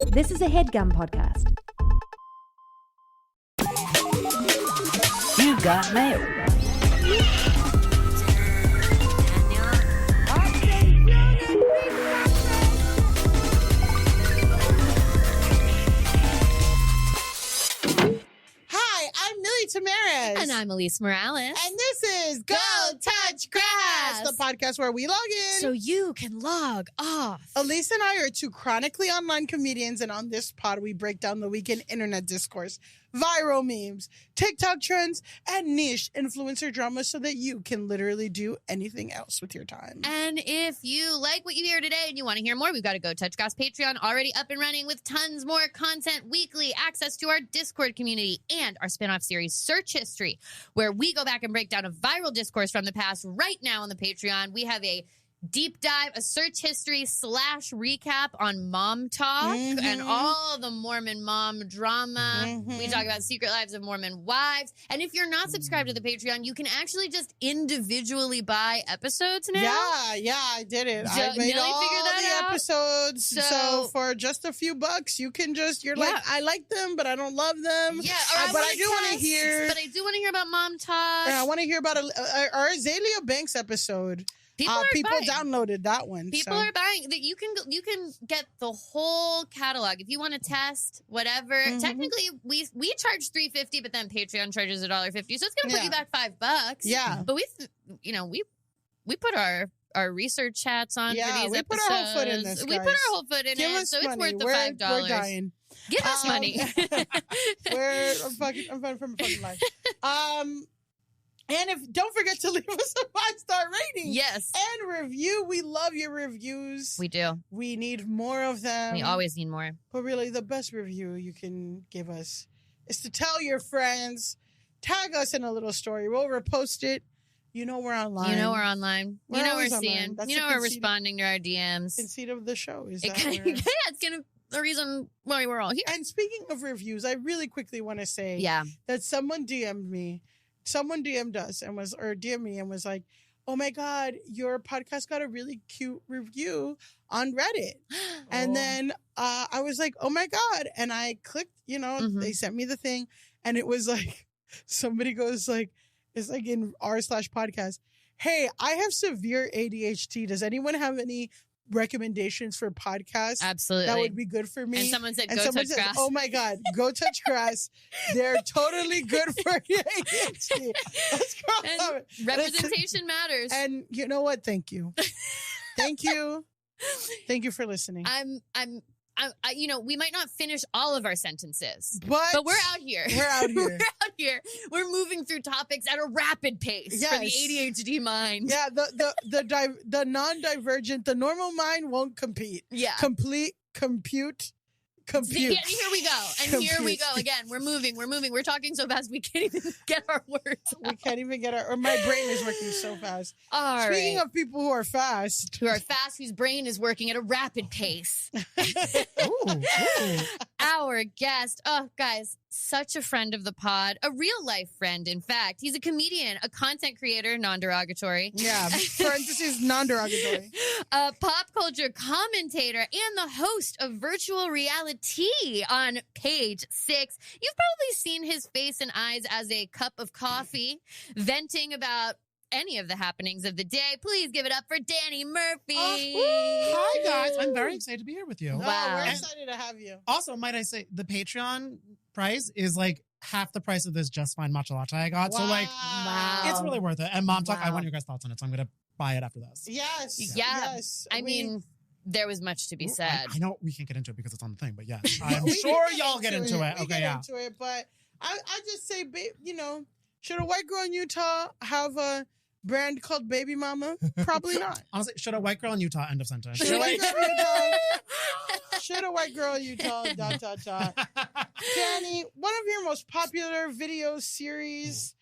This is a HeadGum podcast. You got mail. Hi, I'm Millie Tamaris. And I'm Elise Morales. And this is Go Touch Grass, the podcast where we log in. So you can log off. Elise and I are two chronically online comedians, and on this pod, we break down the weekend internet discourse, viral memes, TikTok trends, and niche influencer drama so that you can literally do anything else with your time. And if you like what you hear today and you want to hear more, we've got a Go Touch Grass Patreon already up and running with tons more content weekly, access to our Discord community, and our spinoff series, Search History, where we go back and break down a viral discourse from the past. Right now on the Patreon, we have a deep dive, a search history / recap on mom talk and all the Mormon mom drama. We talk about secret lives of Mormon wives. And if you're not subscribed to the Patreon, you can actually just individually buy episodes now. Yeah, I did it. So I made Millie all figured that the out. episodes. So for just a few bucks, you can just, Yeah. like, I like them, but I don't love them. Yeah, but I do want to hear. But I do want to hear about mom talk. And I want to hear about our Azalea Banks episode. People buying. downloaded that one. People are buying that. You can get the whole catalog if you want to test whatever. Technically, we charge $3.50, but then Patreon charges $1.50, so it's gonna put you back $5. Yeah, but we put our research hats on for these we episodes. put our whole foot in this. We put our whole foot in Give it, us so money. it's worth the $5. We're dying. Give us money. I'm fucking from a fucking life. And don't forget to leave us a 5-star rating. Yes. And review. We love your reviews. We do. We need more of them. We always need more. But really, the best review you can give us is to tell your friends, tag us in a little story. We'll repost it. You know we're online. You know we're online. We're you know we're always online. seeing. That's you the know we're conceit responding to our DMs. Conceit of the show is that It's gonna the reason why we're all here. And speaking of reviews, I really quickly want to say that someone DM'd me. Someone DM'd us and DM'd me and was like, "Oh my God, your podcast got a really cute review on Reddit." And then I was like, "Oh my God!" And I clicked. They sent me the thing, and it was like somebody goes like, "It's like in r/podcast. Hey, I have severe ADHD. Does anyone have any recommendations for podcasts Absolutely that would be good for me?" And someone said, and "Go someone touch says, grass." "Oh my God, Go Touch Grass. They're totally good for your ADHD." Let's go. And representation matters. And you know what? Thank you. Thank you. Thank you for listening. We might not finish all of our sentences, but we're out here. We're out here. We're out here. We're moving through topics at a rapid pace for the ADHD mind. Yeah, the non-divergent, the normal mind won't compete. Yeah. Compute. Yeah, here we go. And here we go again. We're moving. We're talking so fast we can't even get our words out. We can't even get or my brain is working so fast. Speaking of people who are fast, whose brain is working at a rapid pace. Our guest, guys, such a friend of the pod, a real life friend, in fact. He's a comedian, a content creator, non-derogatory. Yeah, parentheses, non-derogatory. A pop culture commentator and the host of virtual reality on Page 6. You've probably seen his face and eyes as a cup of coffee, venting about any of the happenings of the day. Please give it up for Danny Murphy. Hi, guys. I'm very excited to be here with you. Wow. We're excited to have you. Also, might I say, the Patreon price is like half the price of this Just Fine matcha latte I got. Wow. So, it's really worth it. And Mom Talk, I want your guys' thoughts on it, so I'm going to buy it after this. Yes. I mean, there was much to be said. I know we can't get into it because it's on the thing, but yes, I'm sure y'all get into it. Okay, into it, but I just say, should a white girl in Utah have a brand called Baby Mama? Probably not. Honestly, should a white girl in Utah, end of sentence. Should a white girl in Utah, Danny, one of your most popular video series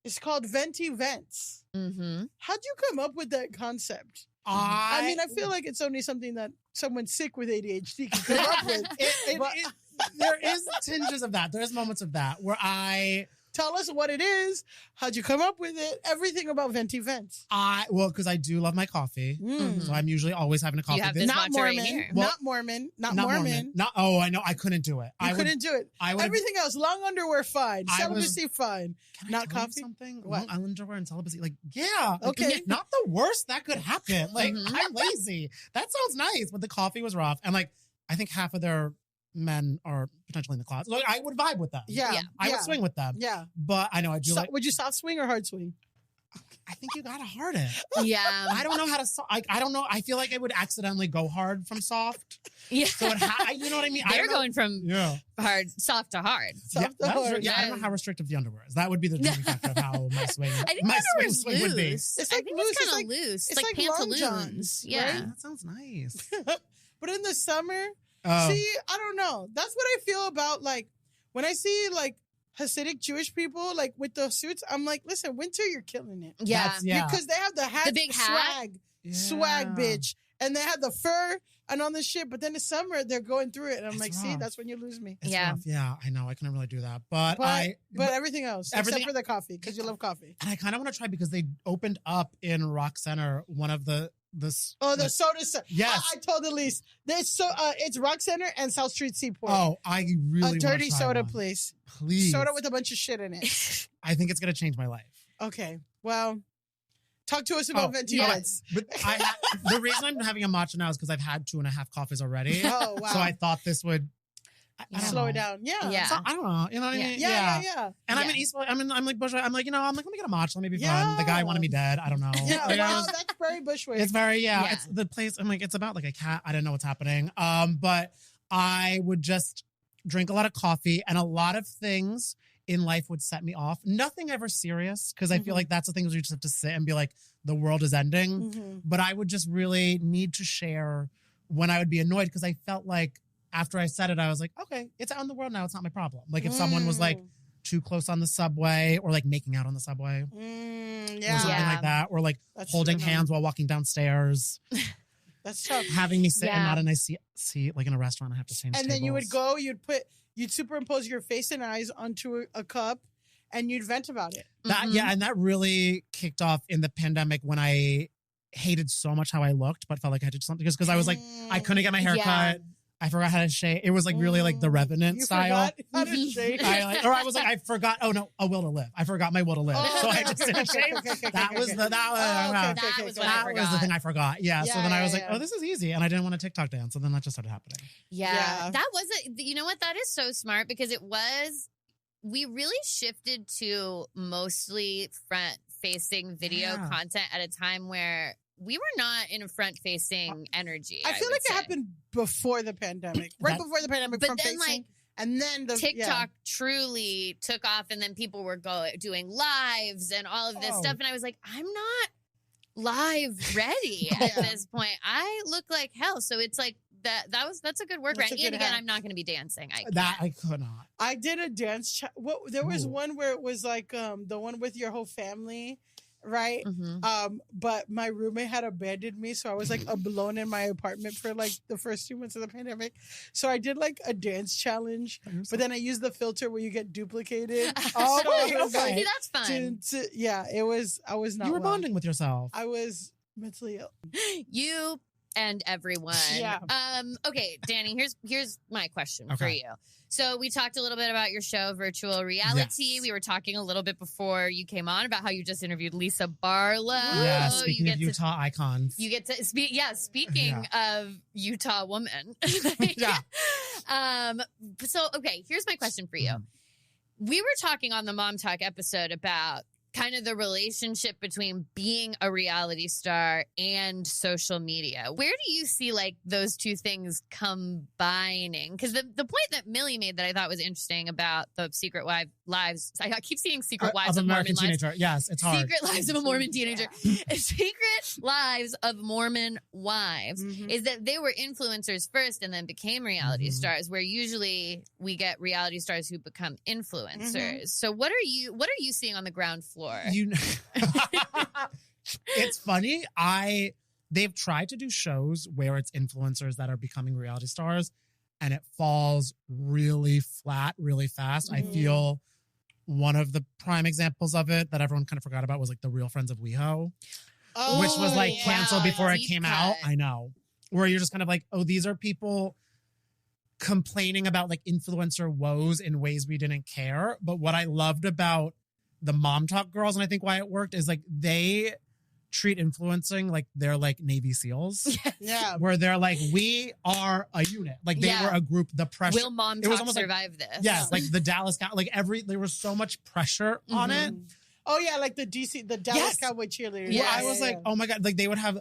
is called Venti Vents. How'd you come up with that concept? I feel like it's only something that someone sick with ADHD can come up with. There is tinges of that. There's moments of that where I Tell us what it is. How'd you come up with it? Everything about Venti Vents. Because I do love my coffee. So I'm usually always having a coffee. You have this Not matcha right Mormon. here. Not Mormon. Not Mormon. I know. I couldn't do it. You couldn't do it. Everything else, long underwear, fine. Celibacy, fine. Can not I tell coffee. You something? What? Long underwear and celibacy. Like, yeah. Okay. Not the worst that could happen. Like, I'm lazy. That sounds nice, but the coffee was rough. And like, I think half of their men are potentially in the closet. Like, I would vibe with them. Yeah. I would swing with them. Yeah. But I know I do Would you soft swing or hard swing? I think you gotta hard it. Yeah. I don't know how to. I don't know. I feel like it would accidentally go hard from soft. Yeah. So you know what I mean. They're going from soft to hard. Soft to hard. I don't know how restrictive the underwear is. That would be the determining factor of how my swing. I think my swing would be. It's I like think loose. it's kind of loose. It's like long pantaloons. johns, Yeah. right? That sounds nice. But in the summer, see, I don't know. That's what I feel about like when I see like Hasidic Jewish people like with the suits. I'm like, listen, winter, you're killing it. Yeah. Because they have the hat, The big hat. swag, bitch, and they have the fur and on the shit. But then the summer, they're going through it, and I'm It's like, rough. see, that's when you lose me. It's Yeah. rough. Yeah, I know. I couldn't really do that, but everything else, except for the coffee, because you love coffee. And I kind of want to try because they opened up in Rock Center one of the the soda. Yes, I told Elise. It's Rock Center and South Street Seaport. Oh, I really a dirty want to try soda one. place. Please, soda with a bunch of shit in it. I think it's gonna change my life. Okay, well, talk to us about Venti Vents. But the reason I'm having a matcha now is because I've had 2.5 coffees already. Oh wow! So I thought this would slow it down. Yeah. So, I don't know. You know what I mean? Yeah. And I'm in East. I'm like Bushwick. I'm like, let me get a matcha. Let me be fun. The guy wanted me dead. I don't know. Yeah. Like, Well, that's very Bushwick. It's very It's the place. I'm like, it's about like a cat. I don't know what's happening. But I would just drink a lot of coffee, and a lot of things in life would set me off. Nothing ever serious, because I feel like that's the thing, is you just have to sit and be like, the world is ending. But I would just really need to share when I would be annoyed, because I felt like after I said it, I was like, okay, it's out in the world now. It's not my problem. Like if someone was like too close on the subway, or like making out on the subway, or something like that, or like holding hands while walking downstairs. That's tough. Having me sit in not a nice seat, like in a restaurant, I have to change And tables. then you would go, you'd superimpose your face and eyes onto a cup, and you'd vent about it. And that really kicked off in the pandemic when I hated so much how I looked, but felt like I had to do something, because I was like, I couldn't get my hair cut. I forgot how to shave. It was like really like the Revenant style. How to shave. I was like, I forgot. Oh no, a will to live. I forgot my will to live. So I just didn't shave. That was the thing I forgot. Yeah. So then I was like, oh, this is easy, and I didn't want a TikTok dance. So then that just started happening. Yeah. That wasn't. You know what? That is so smart, because we really shifted to mostly front-facing video content at a time where we were not in a front-facing energy. I feel like it happened before the pandemic. Right before the pandemic, but then like, and then the TikTok truly took off, and then people were doing lives and all of this stuff. And I was like, I'm not live ready at this point. I look like hell. So it's like, that's a good workaround. And again, I'm not going to be dancing. I could not. I did a dance. There was one where it was like the one with your whole family, right? But my roommate had abandoned me, so I was like alone in my apartment for like the first 2 months of the pandemic. So I did like a dance challenge, but then I used the filter where you get duplicated. See, that's fun. It was. I was not. You were bonding with yourself. I was mentally ill. You and everyone. Yeah. Okay, Danny, here's my question for you. So we talked a little bit about your show, Virtual Reality. Yes. We were talking a little bit before you came on about how you just interviewed Lisa Barlow. Yeah, speaking of Utah icons. You get to speak. Yeah, speaking of Utah woman. So, okay, here's my question for you. We were talking on the Mom Talk episode about kind of the relationship between being a reality star and social media. Where do you see like those two things combining? Because the point that Millie made that I thought was interesting about the Secret Lives, I keep seeing Secret Wives of American Mormon Teenager. Lives. Yes, it's hard. Secret Lives of a Mormon Teenager. Secret Lives of Mormon Wives is that they were influencers first and then became reality stars, where usually we get reality stars who become influencers. So what are you seeing on the ground floor? It's funny. They've tried to do shows where it's influencers that are becoming reality stars, and it falls really flat really fast. I feel one of the prime examples of it that everyone kind of forgot about was like the Real Friends of WeHo, which was like canceled before it came out. I know. Where you're just kind of like, oh, these are people complaining about like influencer woes in ways we didn't care. But what I loved about the Mom Talk girls, and I think why it worked, is like they treat influencing like they're like Navy SEALs. Yeah. Where they're like, we are a unit. Like they were a group. The pressure. Will Mom Talk survive this? Yes, like the Dallas, like there was so much pressure on it. Oh yeah, like the Dallas Cowboy cheerleaders. Yeah, I was like, oh my God, like they would have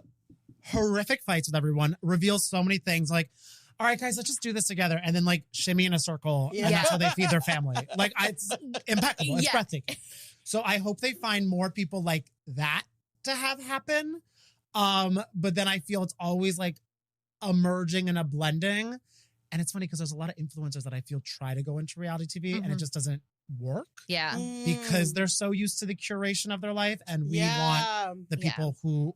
horrific fights with everyone, reveal so many things, like, all right, guys, let's just do this together. And then like shimmy in a circle. And that's how they feed their family. Like it's impeccable. It's breathtaking. So I hope they find more people like that to have happen. But then I feel it's always like a merging and a blending. And it's funny because there's a lot of influencers that I feel try to go into reality TV and it just doesn't work. Yeah. Because they're so used to the curation of their life. And we want the people who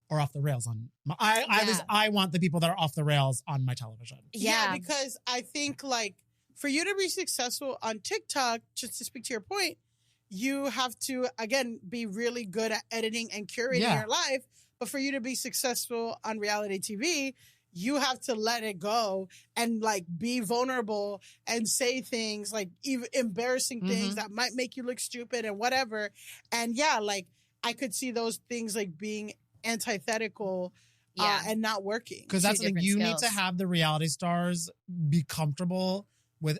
are off the rails on I want the people that are off the rails on my television. Yeah, because I think like for you to be successful on TikTok, just to speak to your point, you have to again be really good at editing and curating your life. But for you to be successful on reality TV, you have to let it go and like be vulnerable and say things like even embarrassing things that might make you look stupid and whatever. And like I could see those things like being antithetical and not working. Because that's the thing, you need to have the reality stars be comfortable with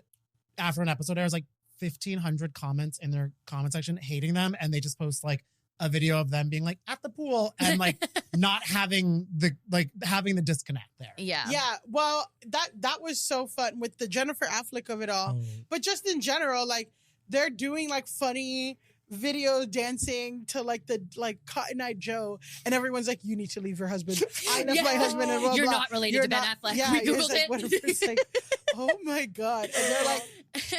after an episode airs like 1,500 comments in their comment section hating them, and they just post like a video of them being like at the pool and like not having the disconnect there. Yeah. Well, that was so fun with the Jennifer Affleck of it all. But just in general, like they're doing like funny video dancing to like the Cotton Eye Joe, and everyone's like, you need to leave your husband. I love my husband and blah, you're blah. not related to Ben Affleck. Yeah, we Googled like, it. It's like, oh my God. And they're like,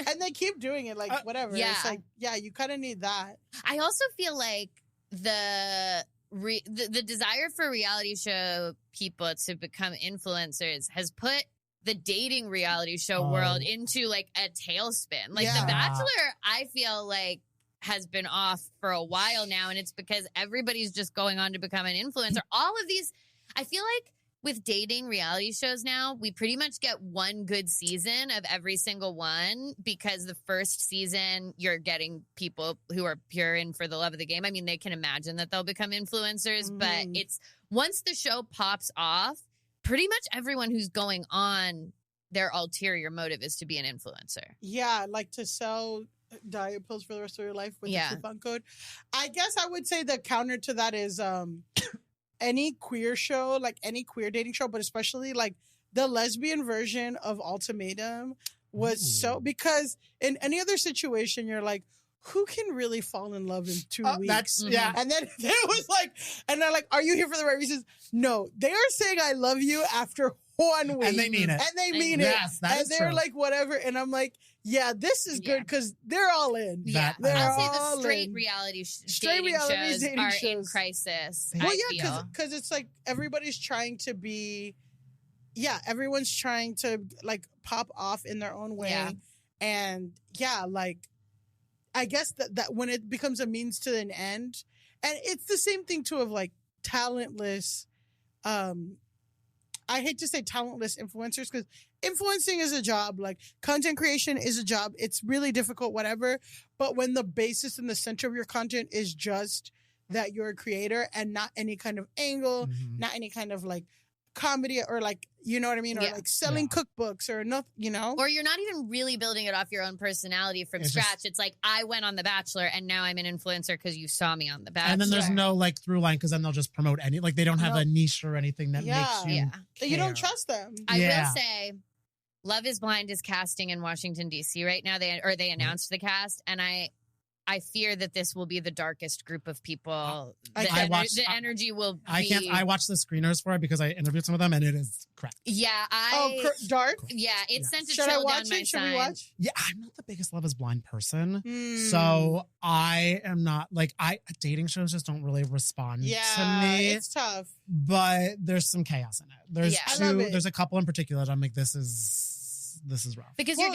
and they keep doing it, like whatever. Yeah. It's like, you kind of need that. I also feel like the desire for reality show people to become influencers has put the dating reality show world into like a tailspin. Like The Bachelor, I feel like has been off for a while now, and it's because everybody's just going on to become an influencer. All of these, I feel like with dating reality shows now, we pretty much get one good season of every single one, because the first season you're getting people who are pure in for the love of the game. I mean, they can imagine that they'll become influencers, but it's once the show pops off, pretty much everyone who's going on, their ulterior motive is to be an influencer. Yeah, like to sell diet pills for the rest of your life with the coupon code. I guess I would say the counter to that is any queer show, like any queer dating show, but especially like the lesbian version of Ultimatum was so, because in any other situation you're like, who can really fall in love in 2 weeks? And then it was like, and they're like, are you here for the right reasons? No, they are saying I love you after 1 week. And they mean it. And they mean it. Yes, that is and they're true. like, whatever. And I'm like, this is good because they're all in. Yeah, they're I'll say all the straight in. reality Straight reality dating are shows. in crisis. Well, I because it's like everybody's trying to be, everyone's trying to like pop off in their own way. Yeah. And like, I guess that when it becomes a means to an end, and it's the same thing too of like talentless, I hate to say talentless influencers, because influencing is a job, like content creation is a job. It's really difficult, whatever. But when the basis and the center of your content is just that you're a creator and not any kind of angle, not any kind of like comedy or like, you know what I mean? Or like selling cookbooks or nothing, you know? Or you're not even really building it off your own personality from scratch. It's like, I went on The Bachelor and now I'm an influencer because you saw me on The Bachelor. And then there's no like through line, because then they'll just promote any, like they don't have a niche or anything that makes you care. You don't trust them. I will say, Love is Blind is casting in Washington, D.C. right now. They announced the cast, and I fear that this will be the darkest group of people. The energy will be... I watched the screeners for it because I interviewed some of them, and it is crap. Yeah, dark? Yeah, it sent a chill down my spine. Should we watch? Yeah, I'm not the biggest Love is Blind person. So I am not, like, dating shows just don't really respond to me. It's tough. But there's some chaos in it. There's a couple in particular that I'm like, this is this is rough. Because you're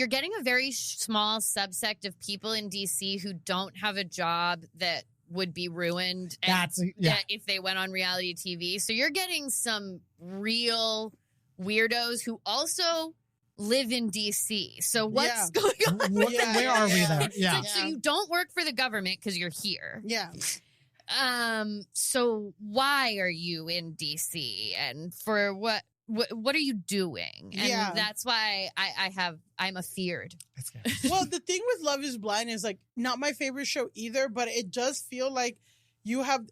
getting a very small subsect of people in DC who don't have a job that would be ruined if they went on reality TV. So you're getting some real weirdos who also live in DC. So what's going on? Where are we there? Yeah. So you don't work for the government because you're here. Yeah. So why are you in DC, and for what are you doing? And that's why I'm afeared. That's good. Well, the thing with Love is Blind is like not my favorite show either, but it does feel like you have,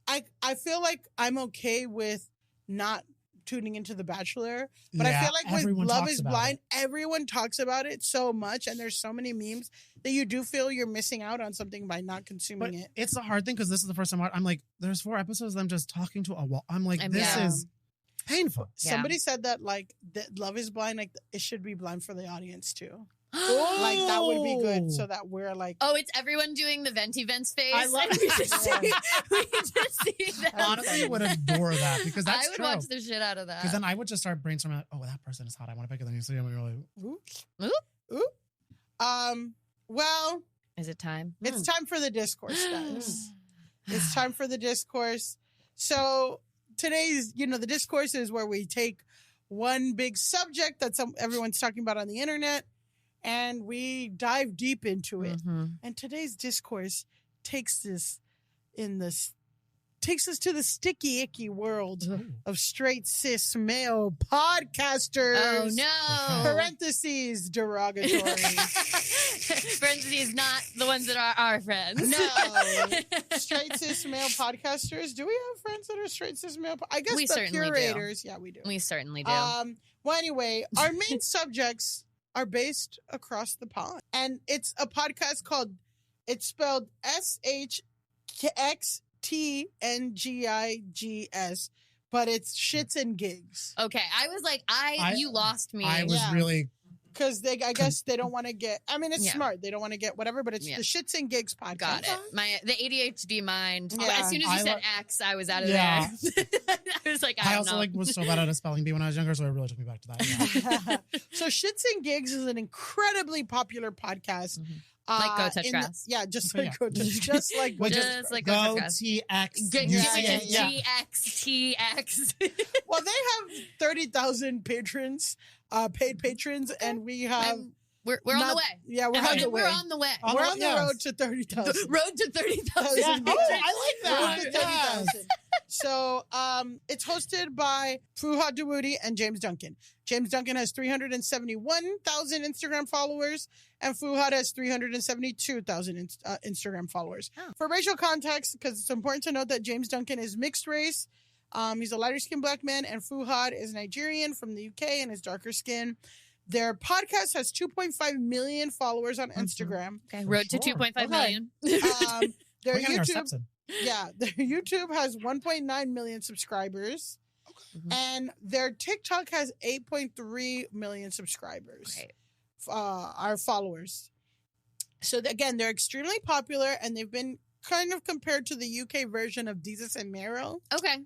I feel like I'm okay with not tuning into The Bachelor, but I feel like with Love is Blind, everyone talks about it so much, and there's so many memes that you do feel you're missing out on something by not consuming it. It's a hard thing because this is the first time I'm like, there's 4 episodes I'm just talking to a wall. I'm like, this is painful. Somebody said that like that Love is Blind, like it should be blind for the audience too. Like that would be good, so that we're like, it's everyone doing the venti vents face. I love we just see them. Honestly, I would adore that because that's I would watch the shit out of that. Because then I would just start brainstorming. Like, oh, that person is hot. I want to pick it. Then you see them, and you're like, ooh. Well, is it time? It's time for the discourse, guys. It's time for the discourse. So today's, the discourse is where we take one big subject that everyone's talking about on the internet, and we dive deep into it. Mm-hmm. And today's discourse takes us to the sticky, icky world of straight cis male podcasters. Oh no! Parentheses derogatory. Parentheses not the ones that are our friends. No, straight cis male podcasters. Do we have friends that are straight cis male? I guess we the certainly curators. Do. Yeah, we do. We certainly do. Well, anyway, our main subjects are based across the pond, and it's a podcast called. It's spelled SxtsnGigs, but it's Shits and Gigs. Okay, I was like, you lost me. I was really because I guess they don't want to get. I mean, it's smart. They don't want to get whatever, but it's the Shits and Gigs podcast. Got it. The ADHD mind. Yeah. As soon as you said X, I was out of there. I was like, I also was so bad at a spelling bee when I was younger, so it really took me back to that. Yeah. So Shits and Gigs is an incredibly popular podcast. Mm-hmm. Like Go Touch Grass. Just like Go Touch. Just like Go Touch Grass. GXTX. Well, they have 30,000 patrons, paid patrons, and we have... We're on the way. Yeah, we're on the way. We're on the way. We're on the road to 30,000. Road to 30,000. Yeah. Oh, I like that. Road to 30,000. So it's hosted by Fuhad Dawoodi and James Duncan. James Duncan has 371,000 Instagram followers, and Fuhad has 372,000 Instagram followers. Oh. For racial context, because it's important to note that James Duncan is mixed race. He's a lighter-skinned black man, and Fuhad is Nigerian from the UK and is darker skin. Their podcast has 2.5 million followers on Instagram. Okay, road to 2.5 million. Their YouTube has 1.9 million subscribers. Mm-hmm. And their TikTok has 8.3 million subscribers. Right. Our followers. So again, they're extremely popular, and they've been kind of compared to the UK version of Jesus and Meryl. Okay.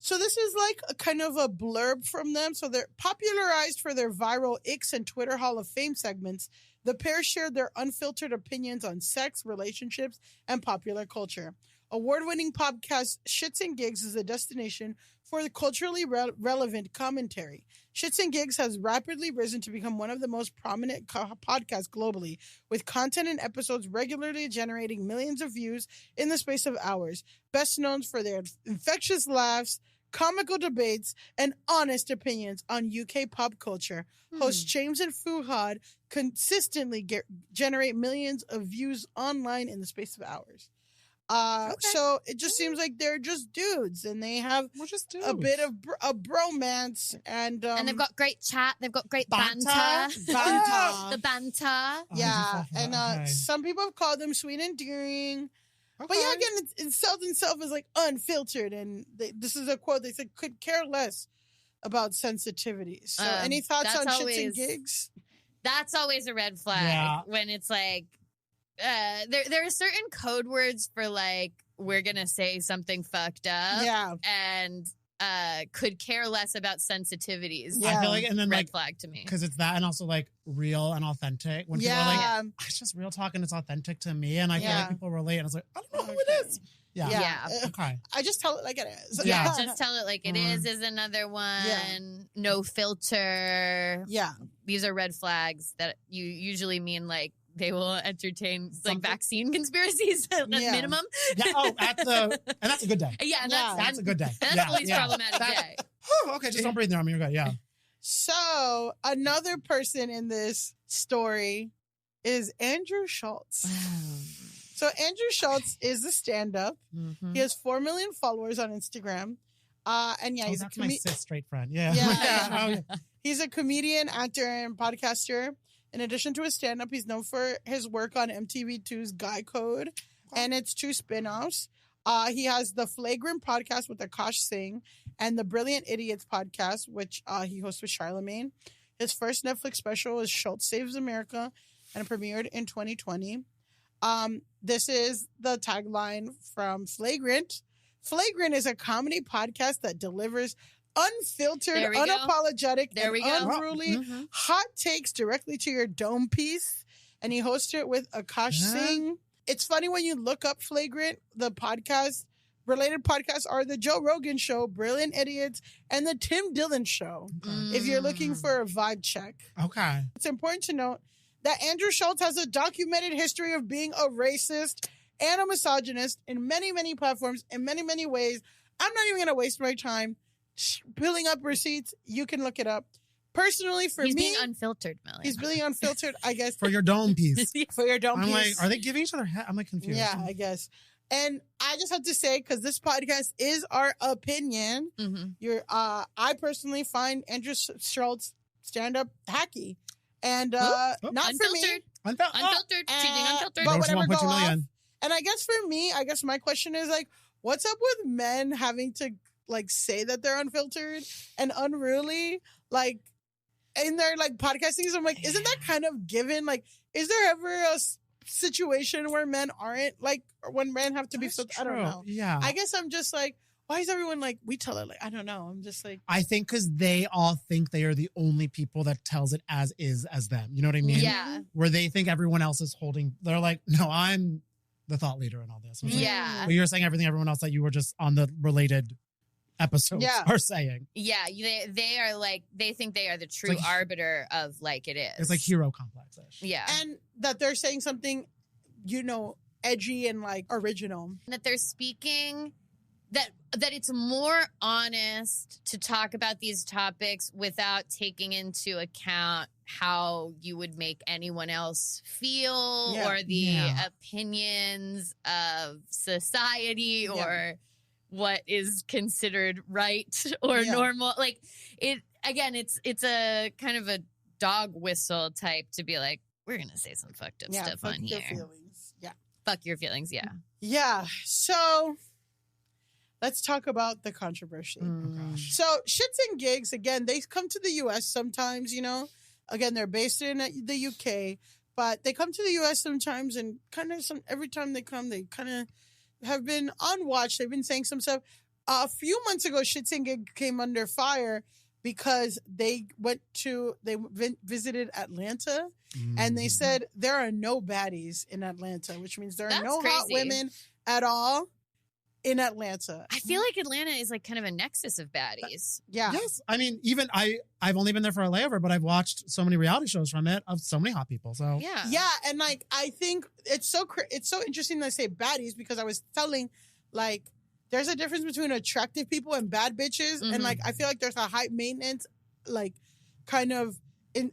So this is like a kind of a blurb from them. So they're popularized for their viral X and Twitter Hall of Fame segments. The pair shared their unfiltered opinions on sex, relationships, and popular culture. Award-winning podcast Shits and Gigs is a destination for the culturally relevant commentary. Shits and Gigs has rapidly risen to become one of the most prominent podcasts globally, with content and episodes regularly generating millions of views in the space of hours. Best known for their infectious laughs, comical debates, and honest opinions on UK pop culture. Hosts James and Fuhad consistently generate millions of views online in the space of hours. So it just seems like they're just dudes, and they have a bit of a bromance, and they've got great chat. They've got great banter. The banter. Yeah, and some people have called them sweet and endearing. Okay. But yeah, again, it sells itself as like unfiltered, and this is a quote. They said, "Could care less about sensitivity." So, any thoughts on Shits and Gigs? That's always a red flag when it's like. There are certain code words for like we're gonna say something fucked up, yeah, and could care less about sensitivities. I feel like, and then red flag to me. Because it's that and also like real and authentic. When people are like, it's just real talk and it's authentic to me. And I feel like people relate. And it's like, I don't know who it is. Yeah. Okay. I just tell it like it is. Yeah. Just tell it like it is another one. Yeah. No filter. Yeah. These are red flags that you usually mean like they will entertain like vaccine conspiracies at minimum. Yeah. Oh, and that's a good day. Yeah. And that's a good day. And that's the least problematic day. Okay. Just don't breathe there. I mean, you're good. Yeah. So another person in this story is Andrew Schultz. So Andrew Schultz is a stand-up. Mm-hmm. He has 4 million followers on Instagram. And he's that's my cis straight friend. Yeah. Yeah. He's a comedian, actor, and podcaster. In addition to his stand-up, he's known for his work on MTV2's Guy Code and its 2 spin-offs. He has the Flagrant podcast with Akash Singh and the Brilliant Idiots podcast, which he hosts with Charlemagne. His first Netflix special is Schultz Saves America and premiered in 2020. This is the tagline from Flagrant. Flagrant is a comedy podcast that delivers unfiltered, unapologetic, and unruly hot takes directly to your dome piece. And he hosts it with Akash Singh. It's funny when you look up Flagrant, the podcast, related podcasts are the Joe Rogan Show, Brilliant Idiots, and the Tim Dillon Show. If you're looking for a vibe check. Okay. It's important to note that Andrew Schultz has a documented history of being a racist and a misogynist in many, many platforms, in many, many ways. I'm not even going to waste my time pulling up receipts. You can look it up. Personally, for me... He's being unfiltered, Melly. He's being unfiltered, I guess. For your dome piece. For your dome piece. I'm like, are they giving each other I'm like confused. Yeah, I guess. And I just have to say, because this podcast is our opinion, I personally find Andrew Schultz stand-up hacky. And not unfiltered. for me. Unfiltered. Choosing unfiltered. But whatever, go off. And I guess for me, my question is like, what's up with men having to like say that they're unfiltered and unruly? Like, in their like podcasting, I'm like, isn't that kind of given? Like, is there ever a situation where men aren't like, or when men have to be filtered? I don't know. Yeah. I guess I'm just like, why is everyone like, we tell it like, I don't know. I'm just like. I think because they all think they are the only people that tells it as is as them. You know what I mean? Yeah. Where they think everyone else is they're like, no, I'm the thought leader in all this. Yeah. But you're saying everyone else that you were just on the related episodes are saying. Yeah. They are like, they think they are the true arbiter of like it is. It's like hero complex-ish. Yeah. And that they're saying something, edgy and like original. That they're speaking... That it's more honest to talk about these topics without taking into account how you would make anyone else feel or the opinions of society or what is considered right or normal. Like it's a kind of a dog whistle type to be like, we're going to say some fucked up stuff on here. Fuck your feelings. Yeah. Yeah. So... let's talk about the controversy. So, SxtsnGigs, again, they come to the U.S. sometimes, Again, they're based in the U.K., but they come to the U.S. sometimes and kind of every time they come, they kind of have been on watch. They've been saying some stuff. A few months ago, SxtsnGigs came under fire because they visited Atlanta and they said there are no baddies in Atlanta, which means there are no hot women at all. In Atlanta. I feel like Atlanta is like kind of a nexus of baddies. Yeah. Yes. I mean, even I've only been there for a layover, but I've watched so many reality shows from it of so many hot people. So yeah. Yeah. And like, I think it's so interesting that I say baddies because I was telling like, there's a difference between attractive people and bad bitches. And like, I feel like there's a high maintenance, like kind of in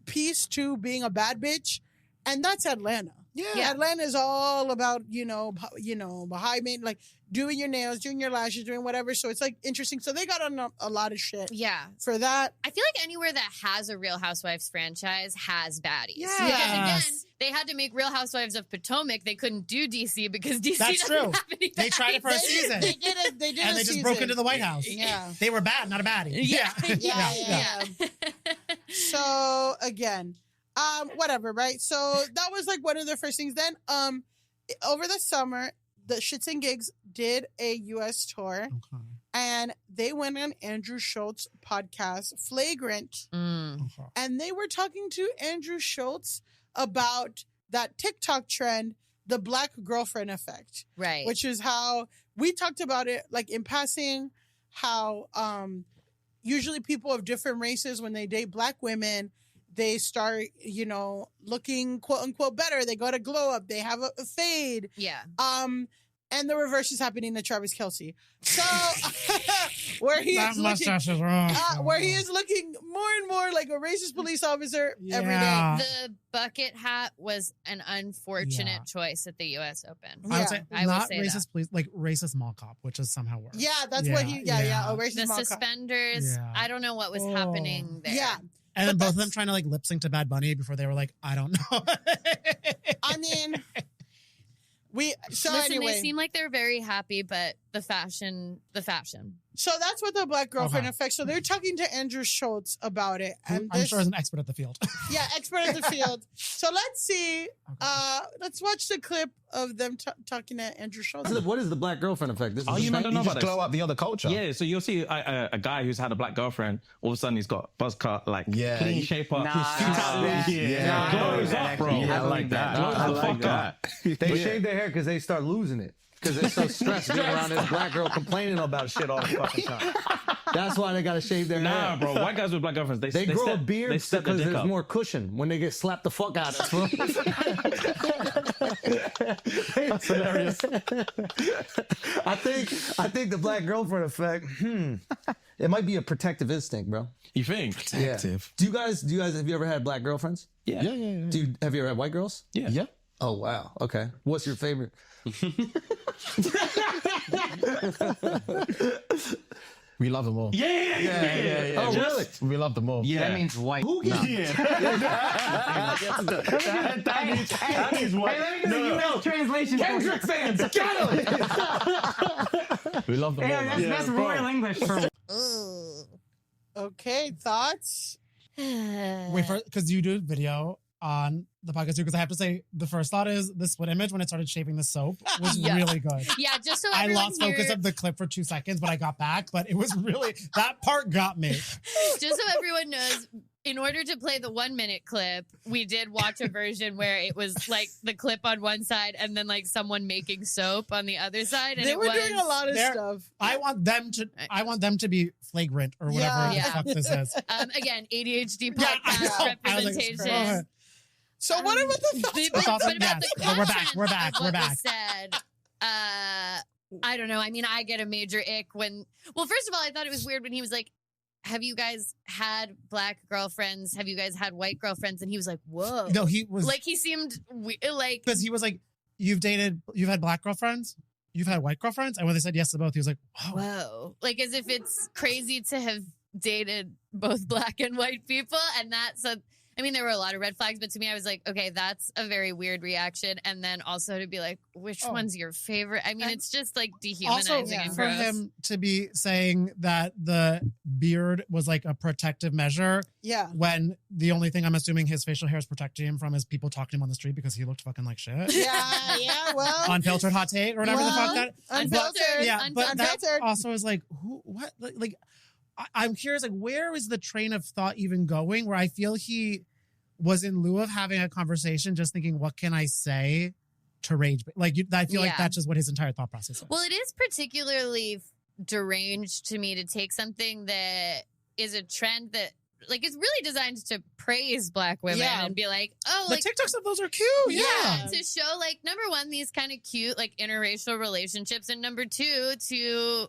piece to being a bad bitch. And that's Atlanta. Yeah. Atlanta is all about, high maintenance, like doing your nails, doing your lashes, doing whatever. So it's like interesting. So they got on a lot of shit. Yeah. For that. I feel like anywhere that has a Real Housewives franchise has baddies. Yeah. Because again, they had to make Real Housewives of Potomac. They couldn't do DC because DC That's doesn't true. have any They tried it for a season. They did and they just broke into the White House. Yeah. They were bad, not a baddie. Yeah. So again, whatever, right? So that was like one of the first things. Then over the summer, the SxtsnGigs did a U.S. tour. And they went on Andrew Schultz's podcast, Flagrant. And they were talking to Andrew Schultz about that TikTok trend, the Black girlfriend effect. Right. Which is how we talked about it, like in passing, how usually people of different races, when they date Black women, they start, looking quote unquote better. They go to glow up. They have a fade. Yeah. And the reverse is happening to Travis Kelce. So where he that is mustache looking, is wrong. where he is looking more and more like a racist police officer every day. The bucket hat was an unfortunate choice at the U.S. Open. I would say I not say racist police, like racist mall cop, which is somehow worse. Yeah, that's what he. Yeah. A racist the mall cop. suspenders. Yeah. I don't know what was happening there. Yeah. And then both of them trying to like lip sync to Bad Bunny before they were like, I don't know. I mean, Listen, anyway, they seem like they're very happy, but the fashion. So that's what the Black girlfriend effect. So they're talking to Andrew Schultz about it, and I'm sure is an expert at the field. Yeah, expert in the field. So let's see. Let's watch the clip of them talking to Andrew Schultz. What is the Black girlfriend effect? You don't know about just glow up the other culture. Yeah, so you'll see a guy who's had a Black girlfriend. All of a sudden, he's got buzz cut, like clean shape up. Glows up, bro. Yeah, I like that. I like that. They shave their hair because they start losing it. Because they're so stressed being around this Black girl complaining about shit all the fucking time. That's why they got to shave their hair. Nah, bro. White guys with Black girlfriends, they grow a beard because there's up. more cushion when they get slapped the fuck out of. That's hilarious. I think the Black girlfriend effect. It might be a protective instinct, bro. You think? Protective. Yeah. Do you guys have you ever had Black girlfriends? Yeah. Have you ever had white girls? Yeah. Oh wow. Okay. What's your favorite? We love them all. Yeah. Oh really? We love them all. Yeah. That means white. Who gets That means what? Hey, let me get a US translation. Kendrick fans? Got him! We love them all. That's royal English for. Okay, thoughts? Wait, because you do a video on the podcast too, because I have to say the first thought is the split image when it started shaving the soap was really good. Yeah, just so I everyone lost focus of the clip for 2 seconds, but I got back. But it was really, that part got me. Just so everyone knows, in order to play the 1 minute clip, we did watch a version where it was like the clip on one side and then like someone making soap on the other side. And They were doing a lot of stuff. I want them to be flagrant or whatever the fuck this is. Again, ADHD podcast representation. So what about the thoughts? We're back. Said, I don't know. I mean, I get a major ick when. Well, first of all, I thought it was weird when he was like, "Have you guys had Black girlfriends? Have you guys had white girlfriends?" And he was like, "Whoa." No, he was like he seemed like because he was like, you've had Black girlfriends, you've had white girlfriends, and when they said yes to both, he was like, whoa, like as if it's crazy to have dated both Black and white people, and that's a. I mean, there were a lot of red flags, but to me, I was like, okay, that's a very weird reaction. And then also to be like, which one's your favorite? I mean, it's just like dehumanizing also, and for gross. him to be saying that the beard was like a protective measure. Yeah. When the only thing I'm assuming his facial hair is protecting him from is people talking to him on the street because he looked fucking like shit. Yeah, well. Unfiltered hot take or whatever the fuck that. Unfiltered. But that also is like, what? Like, I'm curious, like, where is the train of thought even going? Where I feel he was in lieu of having a conversation, just thinking, what can I say to rage? Like, I feel like that's just what his entire thought process is. Well, it is particularly deranged to me to take something that is a trend that, like, it's really designed to praise Black women and be like, oh, the like TikToks of those are cute. Yeah. To show, like, number one, these kind of cute, like, interracial relationships, and number two, to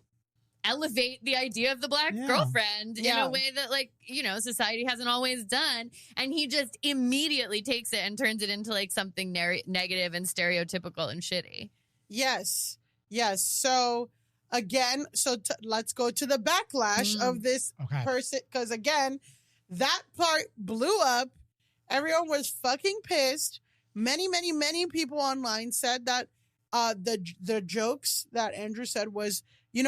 elevate the idea of the Black girlfriend in a way that, like, you know, society hasn't always done. And he just immediately takes it and turns it into like something negative and stereotypical and shitty. Yes. So again, let's go to the backlash of this person. Because again, that part blew up. Everyone was fucking pissed. Many people online said that the jokes that Andrew said was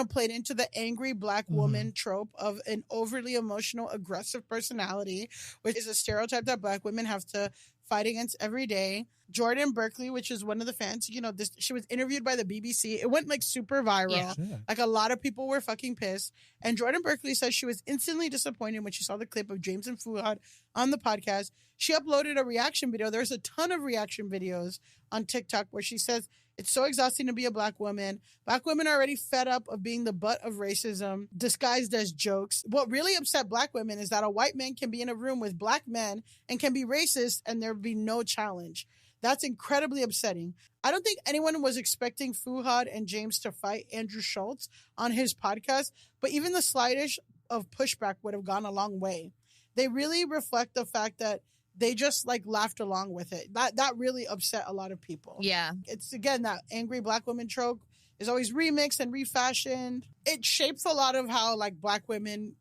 played into the angry Black woman trope of an overly emotional, aggressive personality, which is a stereotype that Black women have to fight against every day. Jordan Berkeley, which is one of the fans, she was interviewed by the BBC. It went like super viral. Yeah. Like a lot of people were fucking pissed. And Jordan Berkeley says she was instantly disappointed when she saw the clip of James and Fuad on the podcast. She uploaded a reaction video. There's a ton of reaction videos on TikTok where she says, it's so exhausting to be a Black woman. Black women are already fed up of being the butt of racism, disguised as jokes. What really upset Black women is that a white man can be in a room with Black men and can be racist and there be no challenge. That's incredibly upsetting. I don't think anyone was expecting Fuhad and James to fight Andrew Schultz on his podcast, but even the slightest of pushback would have gone a long way. They really reflect the fact that they just like laughed along with it. That really upset a lot of people. Yeah. It's again, that angry Black woman trope is always remixed and refashioned. It shapes a lot of how like Black women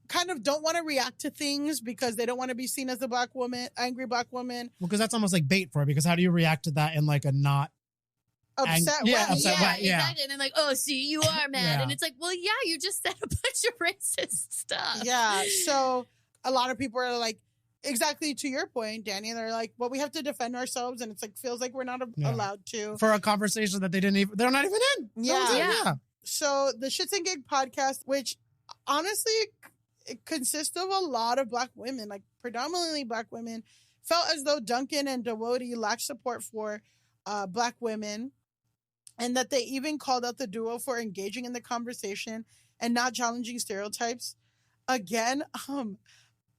kind of don't want to react to things because they don't want to be seen as a Black woman, angry Black woman. Well, because that's almost like bait for it. Because how do you react to that in like a not upset way? Yeah, upset way. Yeah. Exactly. And then like, oh, see, you are mad. Yeah. And it's like, well, yeah, you just said a bunch of racist stuff. Yeah. So a lot of people are like, exactly to your point, Danny, they're like, well, we have to defend ourselves. And it's like, feels like we're not allowed to. For a conversation that they're not even in. Yeah. So the SxtsnGigs podcast, which honestly, it consists of a lot of Black women, like predominantly Black women, felt as though Duncan and Dewoti lacked support for Black women, and that they even called out the duo for engaging in the conversation and not challenging stereotypes. Again,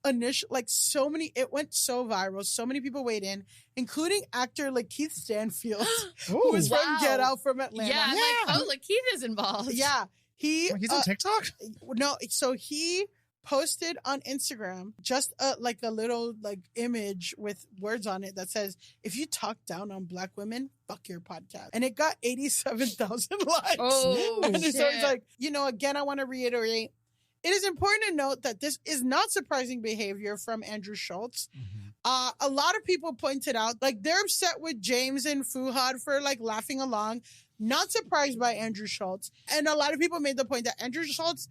it went so viral. So many people weighed in, including actor Lakeith Stanfield, who was from Get Out from Atlanta. Yeah, I'm like, Lakeith is involved. Yeah. He's on TikTok? No, so he posted on Instagram just a little image with words on it that says, if you talk down on Black women, fuck your podcast. And it got 87,000 likes. Oh, and shit. so it's like, again, I want to reiterate, it is important to note that this is not surprising behavior from Andrew Schultz. A lot of people pointed out, they're upset with James and Fuhad for laughing along, not surprised by Andrew Schultz. And a lot of people made the point that Andrew Schultz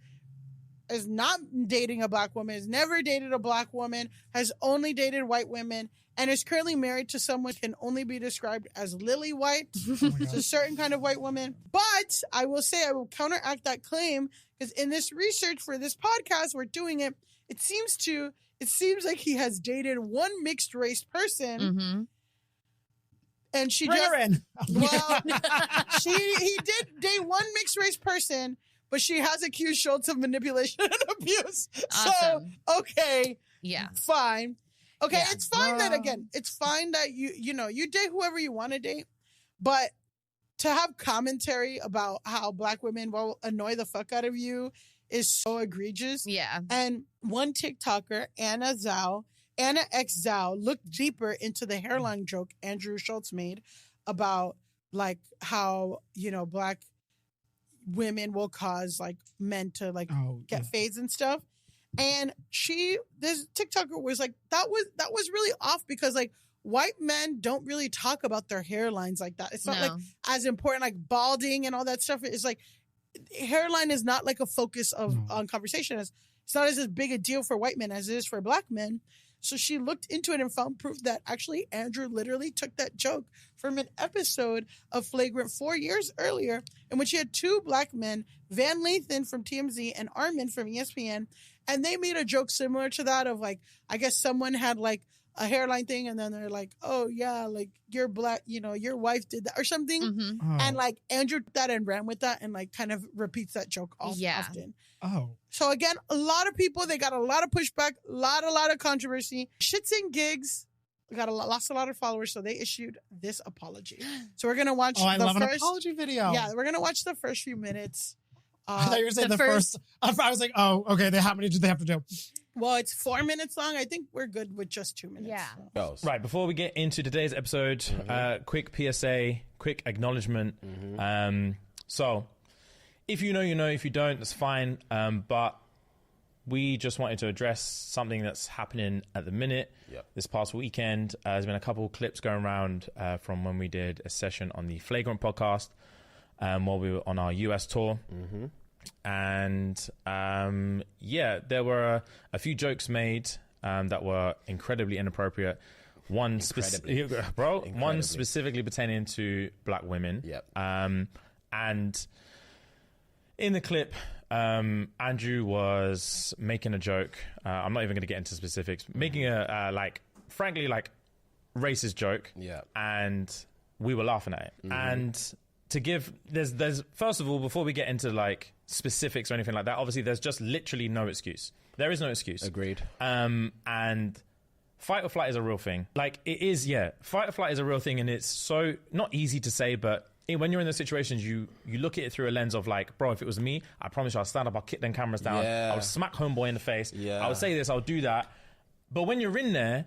is not dating a Black woman, has never dated a Black woman, has only dated white women, and is currently married to someone who can only be described as lily white. It's a certain kind of white woman. But I will will counteract that claim, because in this research for this podcast, we're doing it, it seems like he has dated one mixed race person. Mm-hmm. And she Bring her in. Well, he did date one mixed race person, but she has accused Schultz of manipulation and abuse. Awesome. So, okay. Yeah. Fine. Okay, Yeah. it's fine it's fine that you date whoever you want to date, but to have commentary about how Black women will annoy the fuck out of you is so egregious. Yeah. And one TikToker, Anna X Zhao, looked deeper into the hairline joke Andrew Schultz made about how, Black women will cause men to get fades and stuff. And this TikToker was like, that was really off because white men don't really talk about their hairlines like that. It's not as important, balding and all that stuff. It's hairline is not a focus on conversation. It's not as big a deal for white men as it is for Black men. So she looked into it and found proof that actually Andrew literally took that joke from an episode of Flagrant 4 years earlier, in which he had two Black men, Van Lathan from TMZ and Armin from ESPN, and they made a joke similar to that of I guess someone had a hairline thing, and then they're like, oh yeah, you're Black, your wife did that or something. Mm-hmm. Oh. And Andrew did that and ran with that and kind of repeats that joke often. Oh. So again, a lot of people, they got a lot of pushback, a lot of controversy. SxtsnGigs lost a lot of followers, so they issued this apology. So we're gonna watch I love an apology video. Yeah, we're gonna watch the first few minutes. I thought you were saying the first. I was like, oh, okay. How many do they have to do? Well, it's 4 minutes long. I think we're good with just 2 minutes. Yeah. So. Right, before we get into today's episode, quick PSA, quick acknowledgement. So, if you know, you know. If you don't, that's fine. But we just wanted to address something that's happening at the minute. This past weekend, there's been a couple clips going around from when we did a session on the Flagrant podcast. while we were on our US tour. And there were a few jokes made that were incredibly inappropriate. One specifically pertaining to black women. And in the clip, Andrew was making a joke. I'm not even going to get into specifics. Making a frankly racist joke. And we were laughing at it. And to give there's first of all, before we get into like specifics or anything like that, obviously there's just literally no excuse. There is no excuse. Agreed. And fight or flight is a real thing. Like it is, fight or flight is a real thing, and it's so not easy to say, but when you're in those situations, you look at it through a lens of like, bro, if it was me, I promise you I'll stand up, I'll kick them cameras down, I would smack homeboy in the face, I would say this, I'll do that. But when you're in there,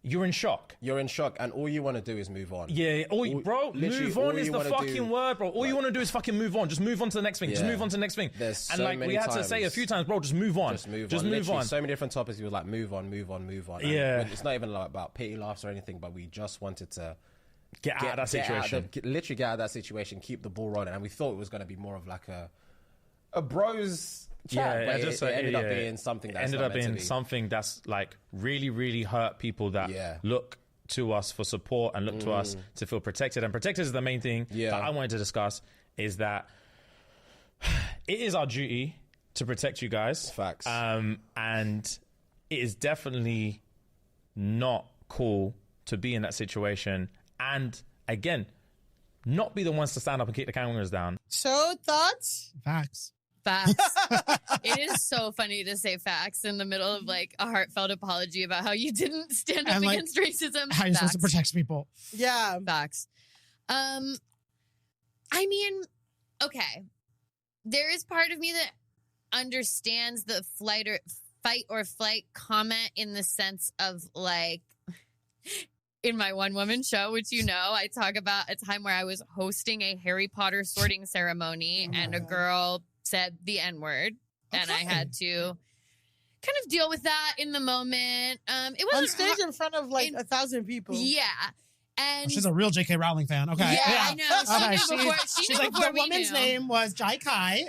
you're in shock. You're in shock, and all you want to do is move on. Bro, move on is the fucking word, bro. All you want to do is fucking move on. Just move on to the next thing. Just move on to the next thing. There's so and like many we had times. to say a few times, bro, just move on. Just move on. So many different topics. We were like, move on. And it's not even like about pity laughs or anything, but we just wanted to get out of that situation. Literally get out of that situation, keep the ball rolling. And we thought it was going to be more of like a bros chat, but it ended up being something that's like really, really hurt people that look to us for support and look to us to feel protected. And protected is the main thing that I wanted to discuss, is that it is our duty to protect you guys. Facts. And it is definitely not cool to be in that situation. And again, not be the ones to stand up and kick the cameras down. So, thoughts? Facts. It is so funny to say facts in the middle of like a heartfelt apology about how you didn't stand up against racism. How you're supposed to protect people. Yeah. Facts. I mean, okay. There is part of me that understands the fight or flight comment in the sense of like, in my one-woman show, which you know, I talk about a time where I was hosting a Harry Potter sorting ceremony and a girl said the N-word, and I had to kind of deal with that in the moment. It was on stage in front of like 1,000 people. Yeah. And she's a real J.K. Rowling fan. Okay. Yeah, I know. She knew she's like, before the woman's name was Jai Kai.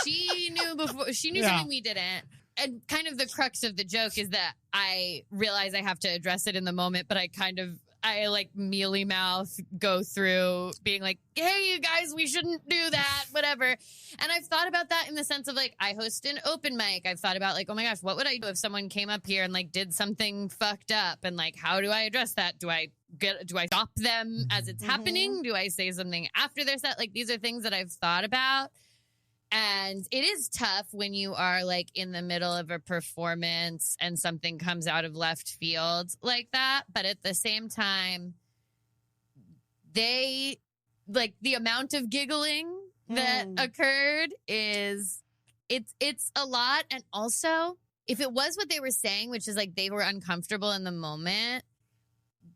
She knew before. She knew something we didn't. And kind of the crux of the joke is that I realize I have to address it in the moment, but I like mealy mouth go through being like, hey, you guys, we shouldn't do that, whatever. And I've thought about that in the sense of like, I host an open mic. I've thought about like, oh my gosh, what would I do if someone came up here and like did something fucked up? And like, how do I address that? Do I stop them as it's happening? Do I say something after their set? Like, these are things that I've thought about. And it is tough when you are like in the middle of a performance and something comes out of left field like that. But at the same time, they like the amount of giggling that occurred is it's a lot. And also, if it was what they were saying, which is like they were uncomfortable in the moment,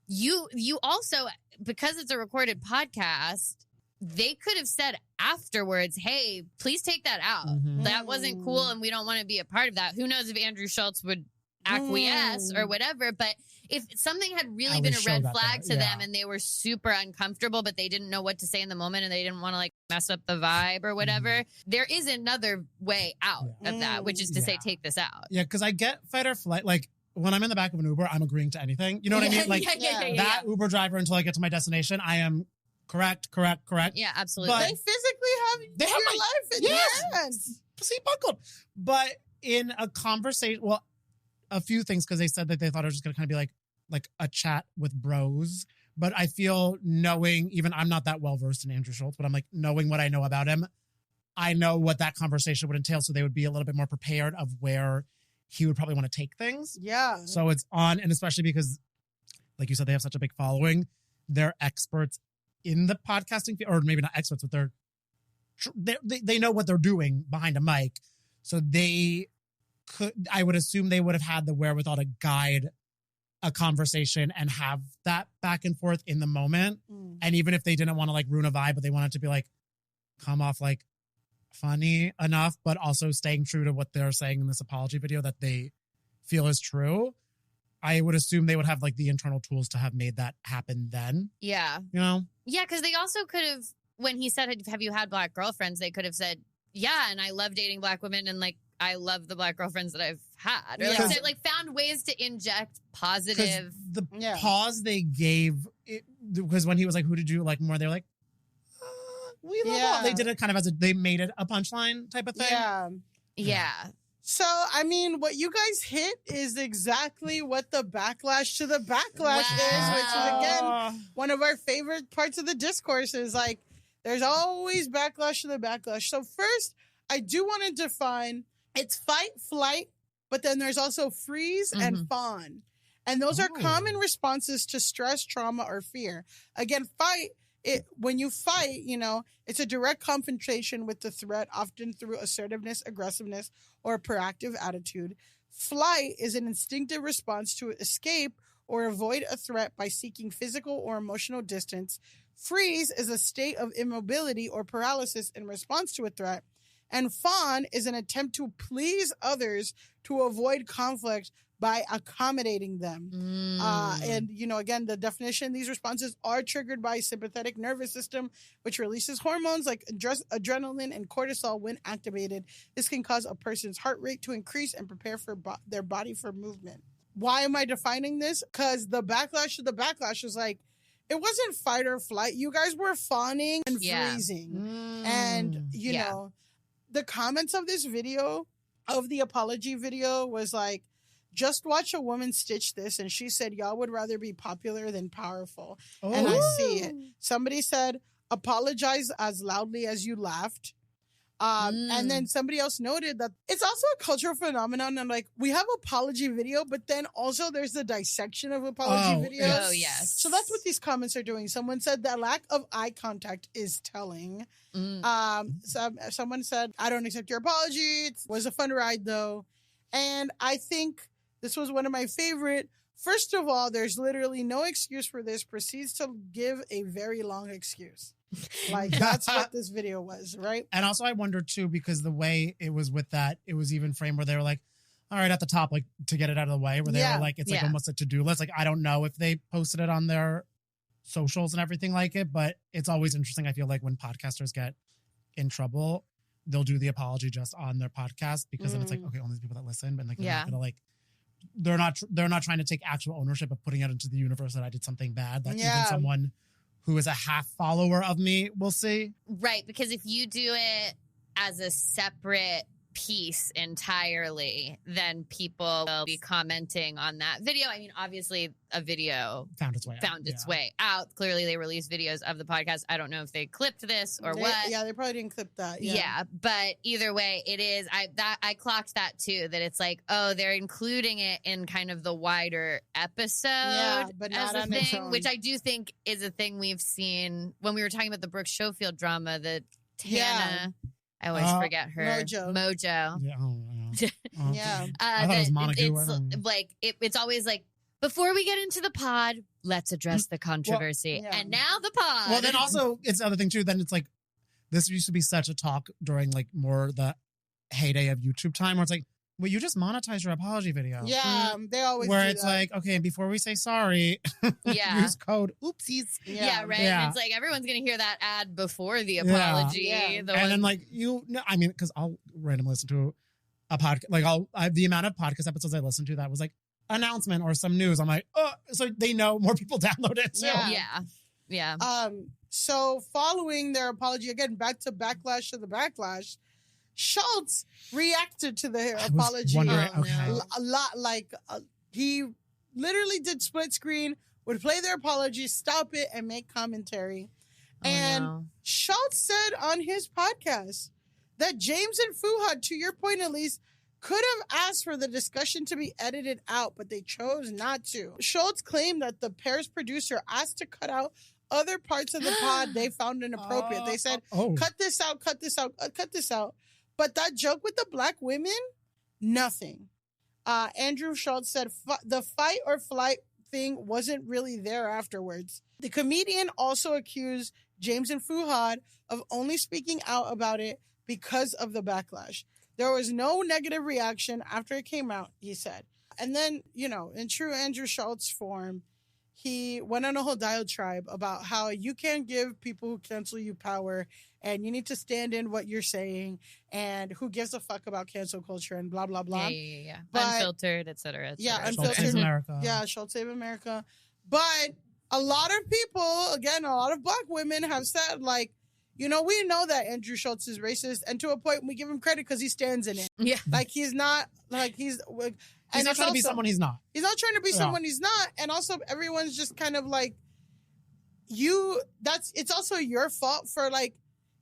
you also, because it's a recorded podcast, they could have said afterwards, hey, please take that out. That wasn't cool and we don't want to be a part of that. Who knows if Andrew Schultz would acquiesce or whatever. But if something had really been a red flag to them and they were super uncomfortable, but they didn't know what to say in the moment and they didn't want to like mess up the vibe or whatever, there is another way out of that, which is to say, take this out. Yeah, because I get fight or flight. Like, when I'm in the back of an Uber, I'm agreeing to anything. You know what I mean? Like, that Uber driver until I get to my destination, I am correct. Yeah, absolutely. They physically have your life in their hands. See, buckled. But in a conversation, well, a few things, because they said that they thought it was just going to kind of be like a chat with bros. But I feel knowing, even I'm not that well versed in Andrew Schultz, but I'm like, knowing what I know about him, I know what that conversation would entail. So they would be a little bit more prepared of where he would probably want to take things. Yeah. So it's on, and especially because, like you said, they have such a big following. They're experts in the podcasting field, or maybe not experts, but they know what they're doing behind a mic. So I would assume they would have had the wherewithal to guide a conversation and have that back and forth in the moment. And even if they didn't want to like ruin a vibe, but they wanted to be like, come off like funny enough, but also staying true to what they're saying in this apology video that they feel is true, I would assume they would have like the internal tools to have made that happen then. Yeah. You know? Yeah, because they also could have, when he said, have you had black girlfriends? They could have said, yeah, and I love dating black women, and like I love the black girlfriends that I've had. Or like found ways to inject positive. The pause they gave, because when he was like, who did you like more? They're like, we love all. They did it kind of they made it a punchline type of thing. Yeah. So, I mean, what you guys hit is exactly what the backlash to the backlash is, which is, again, one of our favorite parts of the discourse is like, there's always backlash to the backlash. So first, I do want to define, it's fight, flight, but then there's also freeze and fawn. And those are common responses to stress, trauma, or fear. Again, fight, when you fight, you know, it's a direct confrontation with the threat, often through assertiveness, aggressiveness, or a proactive attitude. Flight is an instinctive response to escape or avoid a threat by seeking physical or emotional distance. Freeze is a state of immobility or paralysis in response to a threat. And fawn is an attempt to please others to avoid conflict by accommodating them. And, you know, again, the definition, these responses are triggered by sympathetic nervous system, which releases hormones like adrenaline and cortisol when activated. This can cause a person's heart rate to increase and prepare for their body for movement. Why am I defining this? Because the backlash to the backlash is like, it wasn't fight or flight. You guys were fawning and freezing. And, you know, the comments of this video, of the apology video, was like, just watch a woman stitch this. And she said, y'all would rather be popular than powerful. And I see it. Somebody said, apologize as loudly as you laughed. And then somebody else noted that it's also a cultural phenomenon. And like, we have apology video, but then also there's the dissection of apology videos. Oh, yes. So that's what these comments are doing. Someone said that lack of eye contact is telling. Someone said, I don't accept your apology. It was a fun ride though. And I think this was one of my favorite. First of all, there's literally no excuse for this. Proceeds to give a very long excuse. Like, that's what this video was, right? And also I wonder too, because the way it was with that, it was even framed where they were like, all right, at the top, like to get it out of the way, where they were like, it's like almost a to-do list. Like, I don't know if they posted it on their socials and everything like it, but it's always interesting. I feel like when podcasters get in trouble, they'll do the apology just on their podcast, because then it's like, okay, only the people that listen, but like, they're not gonna like, they're not trying to take actual ownership of putting it into the universe that I did something bad, that even someone who is a half follower of me will see. Right, because if you do it as a separate piece entirely, then people will be commenting on that video. I mean, obviously a video found its way out. Clearly they released videos of the podcast. I don't know if they clipped this or what. Yeah, they probably didn't clip that. Yeah, but either way, it is. I clocked that too, that it's like, oh, they're including it in kind of the wider episode, but as not a on its thing, own. which I do think is a thing we've seen when we were talking about the Brooke Schofield drama, that Tana, I always forget her. Mojo. Yeah. Yeah. I thought it was Montague. It's always like, before we get into the pod, let's address the controversy. And now the pod. Well, then also, it's the other thing too. Then it's like, this used to be such a talk during like more the heyday of YouTube time, where it's like, well, you just monetize your apology video. Yeah, they always where do it's that. like, okay, before we say sorry, use code oopsies. Yeah, right. Yeah. And it's like, everyone's going to hear that ad before the apology. Yeah. The And one- then like, I mean, because I'll randomly listen to a podcast, like the amount of podcast episodes I listened to that was like announcement or some news. I'm like, oh, so they know more people download it too. Yeah. So following their apology, again, back to backlash to the backlash, Schultz reacted to the apology a lot. Like he literally did split screen, would play their apology, stop it, and make commentary. Schultz said on his podcast that James and Fuhad, to your point at least, could have asked for the discussion to be edited out, but they chose not to. Schultz claimed that the pair's producer asked to cut out other parts of the pod they found inappropriate. They said, cut this out, cut this out, cut this out. But that joke with the black women, nothing. Andrew Schultz said the fight or flight thing wasn't really there afterwards. The comedian also accused James and Fuhad of only speaking out about it because of the backlash. There was no negative reaction after it came out, he said. And then, in true Andrew Schultz form, he went on a whole diatribe about how you can't give people who cancel you power and you need to stand in what you're saying and who gives a fuck about cancel culture and blah, blah, blah. Yeah. But, unfiltered, et cetera. Yeah, Schultz Save America. Yeah, Schultz Save America. But a lot of people, again, a lot of Black women have said, like, you know, we know that Andrew Schultz is racist, and to a point, we give him credit because he stands in it. Yeah. Like, he's not, like, He's not trying to be someone he's not. He's not trying to be someone he's not. And also, everyone's just kind of like, it's also your fault for, like,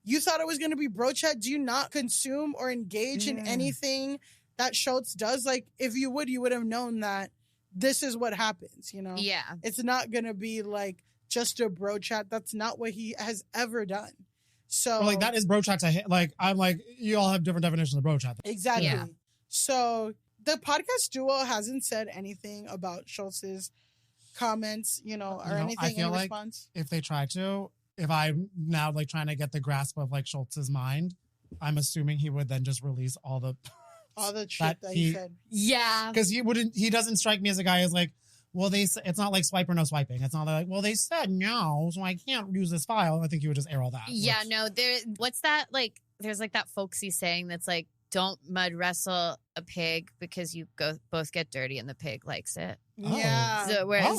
you thought it was going to be bro chat. Do you not consume or engage in anything that Schultz does? Like, if you would have known that this is what happens, you know? Yeah. It's not going to be, like, just a bro chat. That's not what he has ever done. So, well, like, that is bro chat to like, I'm like, you all have different definitions of bro chat. Exactly. Yeah. So the podcast duo hasn't said anything about Schultz's comments, you know, or anything I feel in like response. if they try to, if I'm now like trying to get the grasp of like Schultz's mind, I'm assuming he would then just release all the shit that he said. Yeah. Because he doesn't strike me as a guy who's like, well, it's not like swipe or no swiping. It's not like, well, they said no, so I can't use this file. I think he would just air all that. Yeah, no, what's that? Like, there's like that folksy saying that's like, don't mud wrestle a pig because you both get dirty and the pig likes it. Oh. Yeah. So whereas,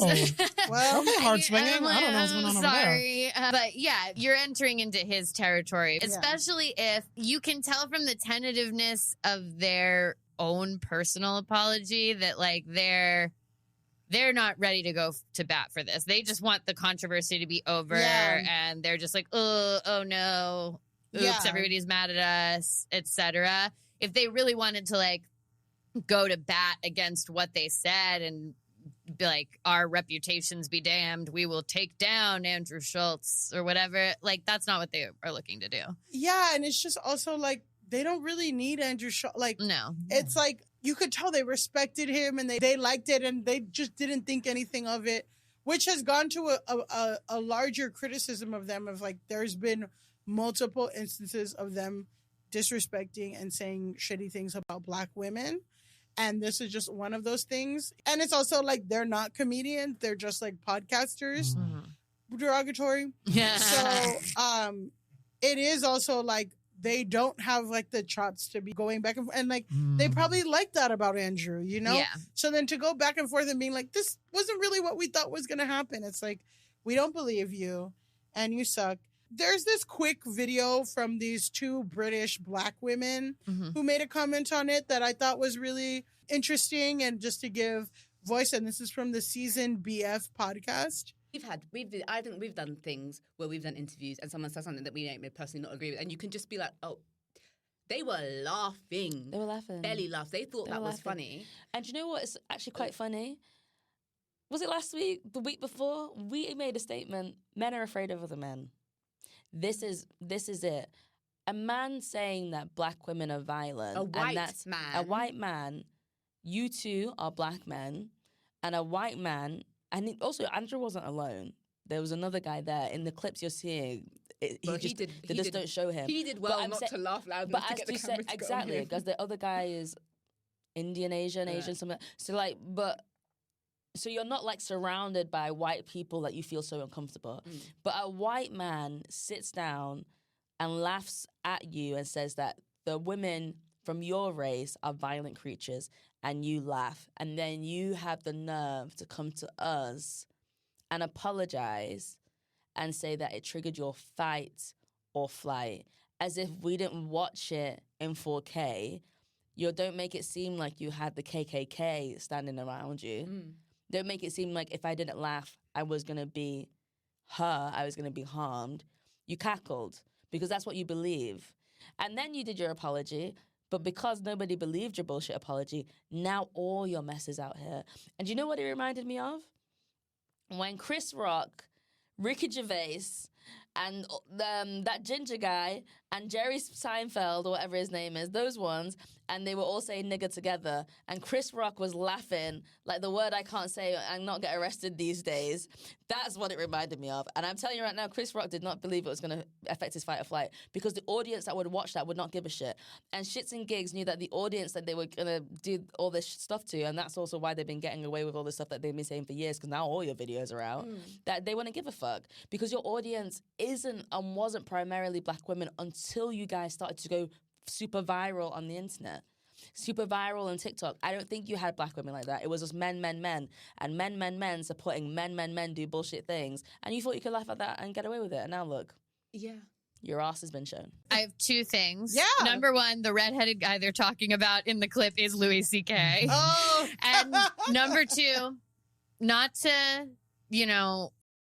well, okay, hard swinging. I don't know what's going on over there. Sorry, but yeah, you're entering into his territory, especially if you can tell from the tentativeness of their own personal apology that like they're not ready to go to bat for this. They just want the controversy to be over, and they're just like, oh no, oops, everybody's mad at us, etc. If they really wanted to like go to bat against what they said and be like, our reputations be damned, we will take down Andrew Schultz or whatever, like that's not what they are looking to do. Yeah, and it's just also like they don't really need Andrew Schultz. Like, no, it's like you could tell they respected him and they liked it and they just didn't think anything of it, which has gone to a larger criticism of them. Of like, there's been multiple instances of them disrespecting and saying shitty things about Black women. And this is just one of those things. And it's also like, they're not comedians. They're just like podcasters. Mm-hmm. Derogatory. Yeah. So it is also like, they don't have like the chops to be going back and like, they probably like that about Andrew, you know? Yeah. So then to go back and forth and being like, this wasn't really what we thought was going to happen. It's like, we don't believe you and you suck. There's this quick video from these two British Black women who made a comment on it that I thought was really interesting, and just to give voice, and this is from the Season BF podcast. I think we've done things where we've done interviews and someone says something that we may personally not agree with, and you can just be like, oh, they were laughing. They were laughing. Belly laughed. They thought that was funny. And do you know what? It's actually quite funny. Was it last week? The week before? We made a statement. Men are afraid of other men. This is it. A man saying that Black women are violent. A white man. You two are Black men. And a white man. And also, Andrew wasn't alone. There was another guy there. In the clips you're seeing, they just don't show him. He did well not to laugh loud enough to get the camera to go on exactly, him. because the other guy is Indian, Asian, something. So like, so you're not like surrounded by white people that you feel so uncomfortable. But a white man sits down and laughs at you and says that the women from your race are violent creatures, and you laugh. And then you have the nerve to come to us and apologize and say that it triggered your fight or flight, as if we didn't watch it in 4K. You don't make it seem like you had the KKK standing around you. Don't make it seem like if I didn't laugh, I was going to be I was going to be harmed. You cackled because that's what you believe. And then you did your apology, but because nobody believed your bullshit apology, now all your mess is out here. And you know what it reminded me of? When Chris Rock, Ricky Gervais, and that ginger guy and Jerry Seinfeld or whatever his name is, those ones, and they were all saying nigger together, and Chris Rock was laughing like the word I can't say and not get arrested these days. That's what it reminded me of. And I'm telling you right now, Chris Rock did not believe it was going to affect his fight or flight, because the audience that would watch that would not give a shit. And SxtsnGigs knew that the audience that they were going to do all this stuff to, and that's also why they've been getting away with all the stuff that they've been saying for years, because now all your videos are out, that they wouldn't give a fuck, because your audience isn't and wasn't primarily black women until you guys started to go super viral on the internet. Super viral on TikTok. I don't think you had black women like that. It was just men. And men supporting men do bullshit things. And you thought you could laugh at that and get away with it. And now look. Yeah. Your ass has been shown. I have two things. Yeah. Number one, the redheaded guy they're talking about in the clip is Louis C.K. Oh. And number two, not to,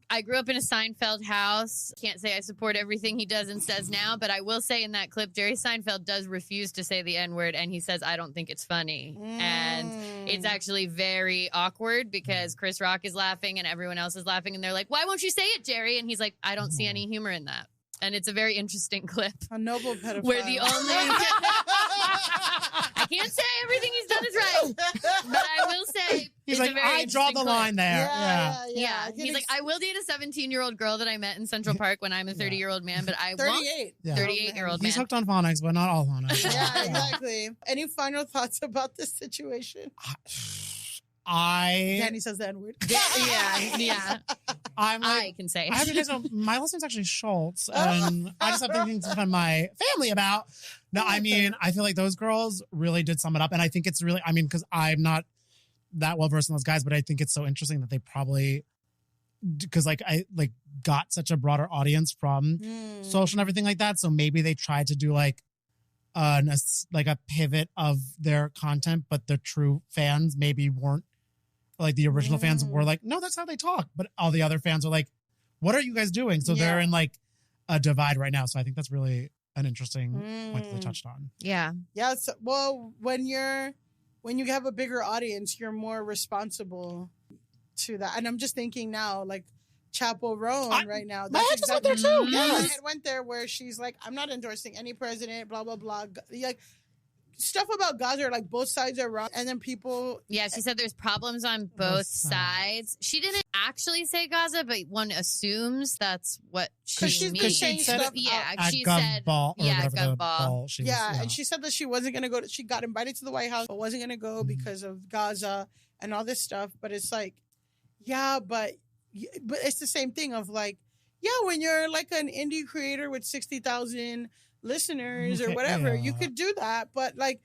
I grew up in a Seinfeld house. Can't say I support everything he does and says now, but I will say in that clip, Jerry Seinfeld does refuse to say the N-word, and he says, I don't think it's funny. And it's actually very awkward because Chris Rock is laughing and everyone else is laughing, and they're like, why won't you say it, Jerry? And he's like, I don't see any humor in that. And it's a very interesting clip. A noble pedophile. Where the only... I can't say everything he's done is right, but I will say he's like, I draw the line there. Yeah. He's like, I will date a 17-year-old girl that I met in Central Park when I'm a 30-year-old man, but I 38. won't. 38-year-old man. He's hooked on phonics, but not all phonics. Yeah, exactly. Any final thoughts about this situation? Danny says the N-word. Yeah. I can say it. I have to know, my last name's actually Schultz, and I just have things to tell my family about. No, I mean, I feel like those girls really did sum it up, and I think it's really, because I'm not that well versed in those guys, but I think it's so interesting that they probably, because I got such a broader audience from social and everything like that, so maybe they tried to do a pivot of their content, but the true fans maybe weren't. Like the original fans were like, no, that's how they talk. But all the other fans are like, what are you guys doing? So they're in a divide right now. So I think that's really an interesting point that they touched on. Yeah. Yeah. So, well, when you have a bigger audience, you're more responsible to that. And I'm just thinking now, like Chapo Roan right now. My head just went there too. Yeah, my head went there where she's like, I'm not endorsing any president, blah, blah, blah. Like, stuff about Gaza are like both sides are wrong, and then people. Yeah, she said there's problems on both sides. She didn't actually say Gaza, but one assumes that's what she means. She said she said Gumball. And she said that she wasn't gonna go. She got invited to the White House, but wasn't gonna go because of Gaza and all this stuff. But it's like, but it's the same thing of like, when you're like an indie creator with 60,000 listeners or whatever, you could do that, but like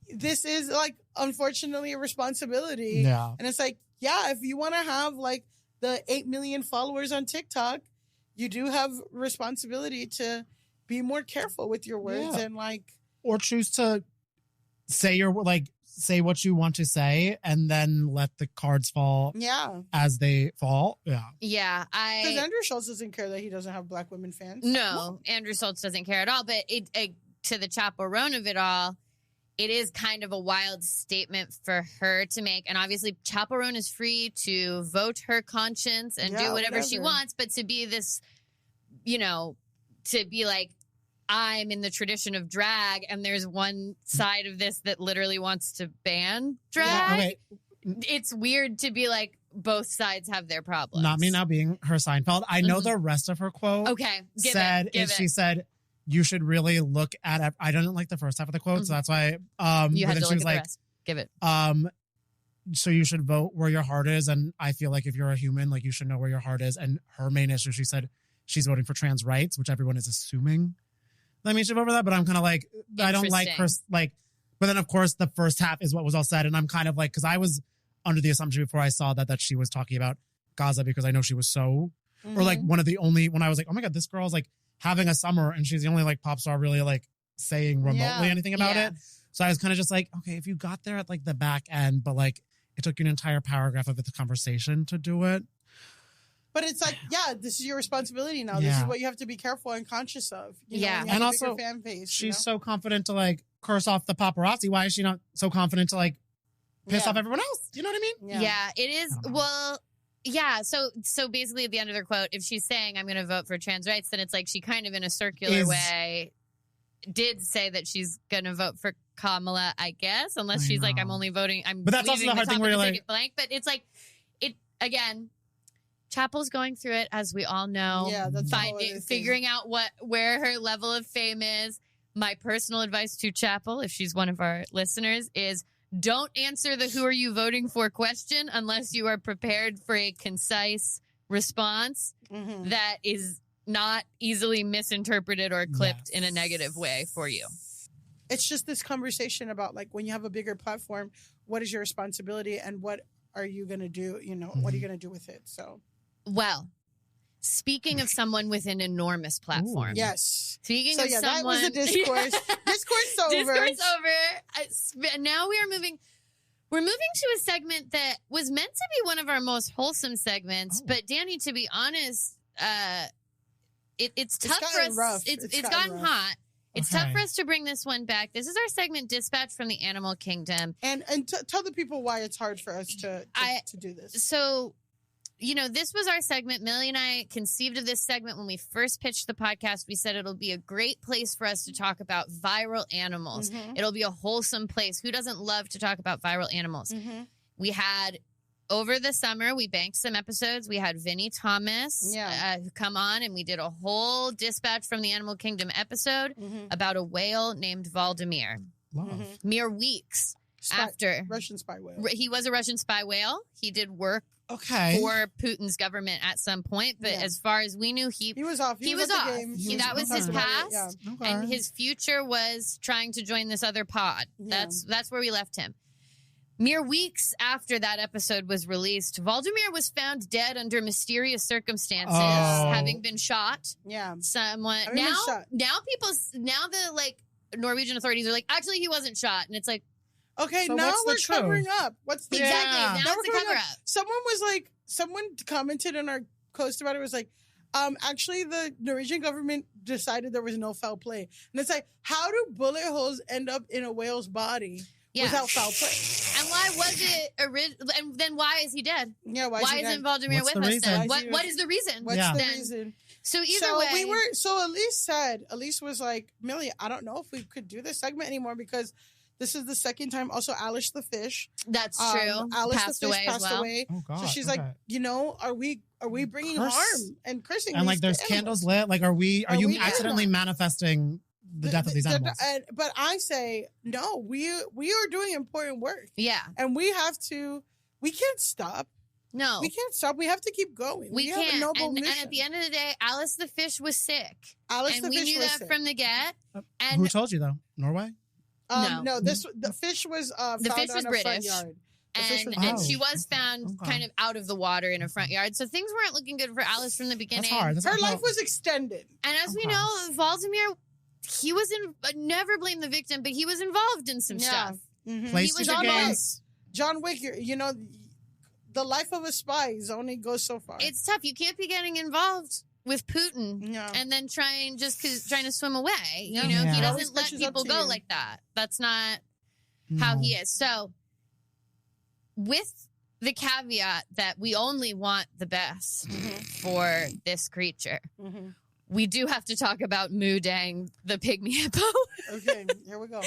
this is like unfortunately a responsibility, and it's like, if you want to have like the 8 million followers on TikTok, you do have responsibility to be more careful with your words and or choose to say say what you want to say and then let the cards fall as they fall. Because Andrew Schultz doesn't care that he doesn't have black women fans. No, Andrew Schultz doesn't care at all, but to the Chapo Roan of it all, it is kind of a wild statement for her to make. And obviously Chapo Roan is free to vote her conscience and do whatever she wants, but to be this, to be like, I'm in the tradition of drag, and there's one side of this that literally wants to ban drag. It's weird to be like, both sides have their problems. Not me now being her Seinfeld. I know the rest of her quote. Okay, she said, you should really look at. I don't like the first half of the quote, so that's why. You had to look at the rest. Give it. So you should vote where your heart is, and I feel like if you're a human, like you should know where your heart is. And her main issue, she said, she's voting for trans rights, which everyone is assuming that means she'll vote for that, but I'm kind of like, I don't like her, but then of course the first half is what was all said, and I'm kind of like, because I was under the assumption before I saw that she was talking about Gaza, because I know she was so, or like one of the only, when I was like, oh my God, this girl's like having a summer, and she's the only like pop star really like saying remotely anything about it. So I was kind of just like, okay, if you got there at like the back end, but like it took you an entire paragraph of the conversation to do it. But it's like, this is your responsibility now. This is what you have to be careful and conscious of. And also, fan base, she's so confident to like curse off the paparazzi. Why is she not so confident to like piss off everyone else? You know what I mean? Yeah, it is. Well, Yeah, so basically at the end of their quote, if she's saying I'm going to vote for trans rights, then it's like she kind of in a circular way did say that she's going to vote for Kamala, I guess, unless she's like, I'm only voting. But that's also the hard thing where you're like blank. But it's like it again. Chapel's going through it, as we all know. Yeah, that's figuring out where her level of fame is. My personal advice to Chapel, if she's one of our listeners, is don't answer the "Who are you voting for?" question unless you are prepared for a concise response that is not easily misinterpreted or clipped in a negative way for you. It's just this conversation about like when you have a bigger platform, what is your responsibility and what are you going to do? You know, what are you going to do with it? So, well, speaking of someone with an enormous platform. Yes. Speaking of someone. That was a discourse. Discourse over. Discourse over. Now we are moving. We're moving to a segment that was meant to be one of our most wholesome segments, but Danny, to be honest, it's tough for us. Rough. It's gotten hot. It's tough for us to bring this one back. This is our segment, Dispatch from the Animal Kingdom. And tell the people why it's hard for us to do this. So, you know, this was our segment. Millie and I conceived of this segment when we first pitched the podcast. We said it'll be a great place for us to talk about viral animals. It'll be a wholesome place. Who doesn't love to talk about viral animals? We had... Over the summer, we banked some episodes. We had Vinnie Thomas come on, and we did a whole Dispatch from the Animal Kingdom episode about a whale named Valdemir. Mere weeks after. Russian spy whale. He was a Russian spy whale. He did work for Putin's government at some point, but as far as we knew, he was off. He was off. That was his past, and his future was trying to join this other pod. That's where we left him. Mere weeks after that episode was released, Valdemir was found dead under mysterious circumstances, having been shot. Yeah. Somewhat. Now the like Norwegian authorities are like, actually, he wasn't shot. And it's like, okay, so now we're covering up. What's the exactly? Now it's a cover up. Someone commented on our post about it, was like, actually, the Norwegian government decided there was no foul play. And it's like, how do bullet holes end up in a whale's body without foul play? And why was it and then why is he dead? Yeah, why isn't Valdemir with us then? What is the reason? What's the reason? So either way, Elise was like, Millie, I don't know if we could do this segment anymore because this is the second time. Also, Alice the fish. That's true. Alice passed the fish away passed as well. away. Oh God, so she's like, you know, are we bringing harm and cursing? And like, there's candles lit. Like, are you accidentally manifesting the death of these animals? But I say no. We are doing important work. Yeah, and we can't stop. No, we can't stop. We have to keep going. We have a noble mission. And at the end of the day, Alice the fish was sick. We knew that from the get. And who told you though? Norway? No. The fish was found the fish was on British. Front yard. And she was found kind of out of the water in a front yard. So things weren't looking good for Alice from the beginning. That's hard. Her life was extended. And as we know, Valdemir, he was never blame the victim, but he was involved in some stuff. Mm-hmm. He was almost John Wick. You know, the life of a spy only goes so far. It's tough. You can't be getting involved with Putin and then trying to swim away. You know, he doesn't let people go like that. That's not how he is. So, with the caveat that we only want the best for this creature, we do have to talk about Deng, the pygmy hippo. Okay, here we go.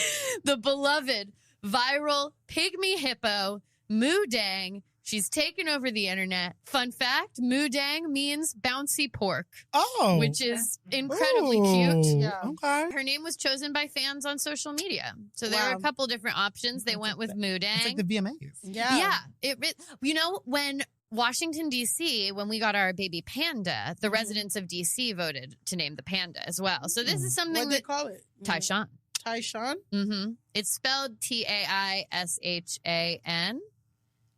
The beloved viral pygmy hippo, Deng. She's taken over the internet. Fun fact, Deng means bouncy pork. Oh. Which is incredibly cute. Yeah. Okay. Her name was chosen by fans on social media. So there are a couple different options. They went with Deng. It's like the VMAs. Yeah. Yeah. You know, when Washington, D.C., when we got our baby panda, the residents of D.C. voted to name the panda as well. So this is something What do they call it? Taishan. Taishan? Mm-hmm. It's spelled Taishan.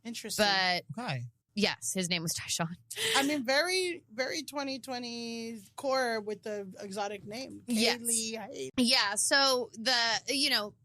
Interesting. But yes, his name was Taishan. I mean, very, very 2020 core with the exotic name. Yes. Kaylee. Yeah. So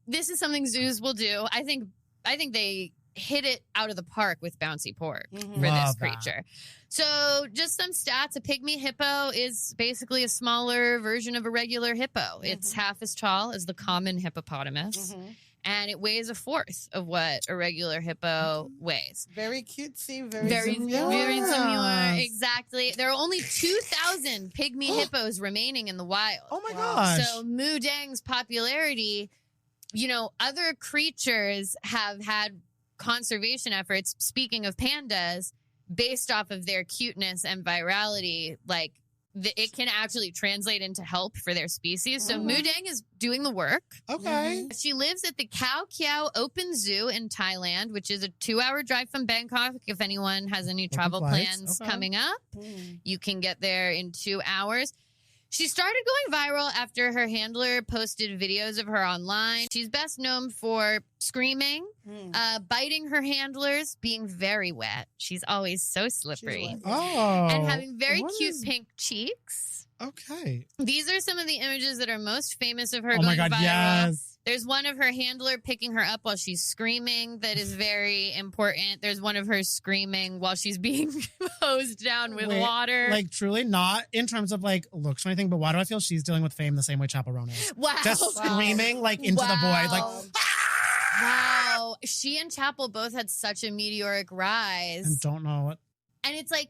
this is something zoos will do. I think they hit it out of the park with bouncy pork for this creature. So just some stats. A pygmy hippo is basically a smaller version of a regular hippo. It's half as tall as the common hippopotamus. and it weighs a fourth of what a regular hippo weighs. Very cutesy, very demure. Exactly. There are only 2,000 pygmy hippos remaining in the wild. Oh my gosh. So Mu Deng's popularity, other creatures have had conservation efforts, speaking of pandas, based off of their cuteness and virality, like it can actually translate into help for their species. So Mu Deng is doing the work. Okay. She lives at the Khao Kiao Open Zoo in Thailand, which is a 2-hour drive from Bangkok. If anyone has any travel plans coming up, you can get there in 2 hours. She started going viral after her handler posted videos of her online. She's best known for screaming, biting her handlers, being very wet. She's always so slippery. And having very cute pink cheeks. Okay. These are some of the images that are most famous of her Oh my going God, viral. yes. There's one of her handler picking her up while she's screaming that is very important. There's one of her screaming while she's being hosed down with water. Like, truly not in terms of, like, looks or anything, but why do I feel she's dealing with fame the same way Chappell Roan is? Wow. Just screaming, like, into the void. Like, wow. She and Chappell both had such a meteoric rise. and don't know what. And it's like,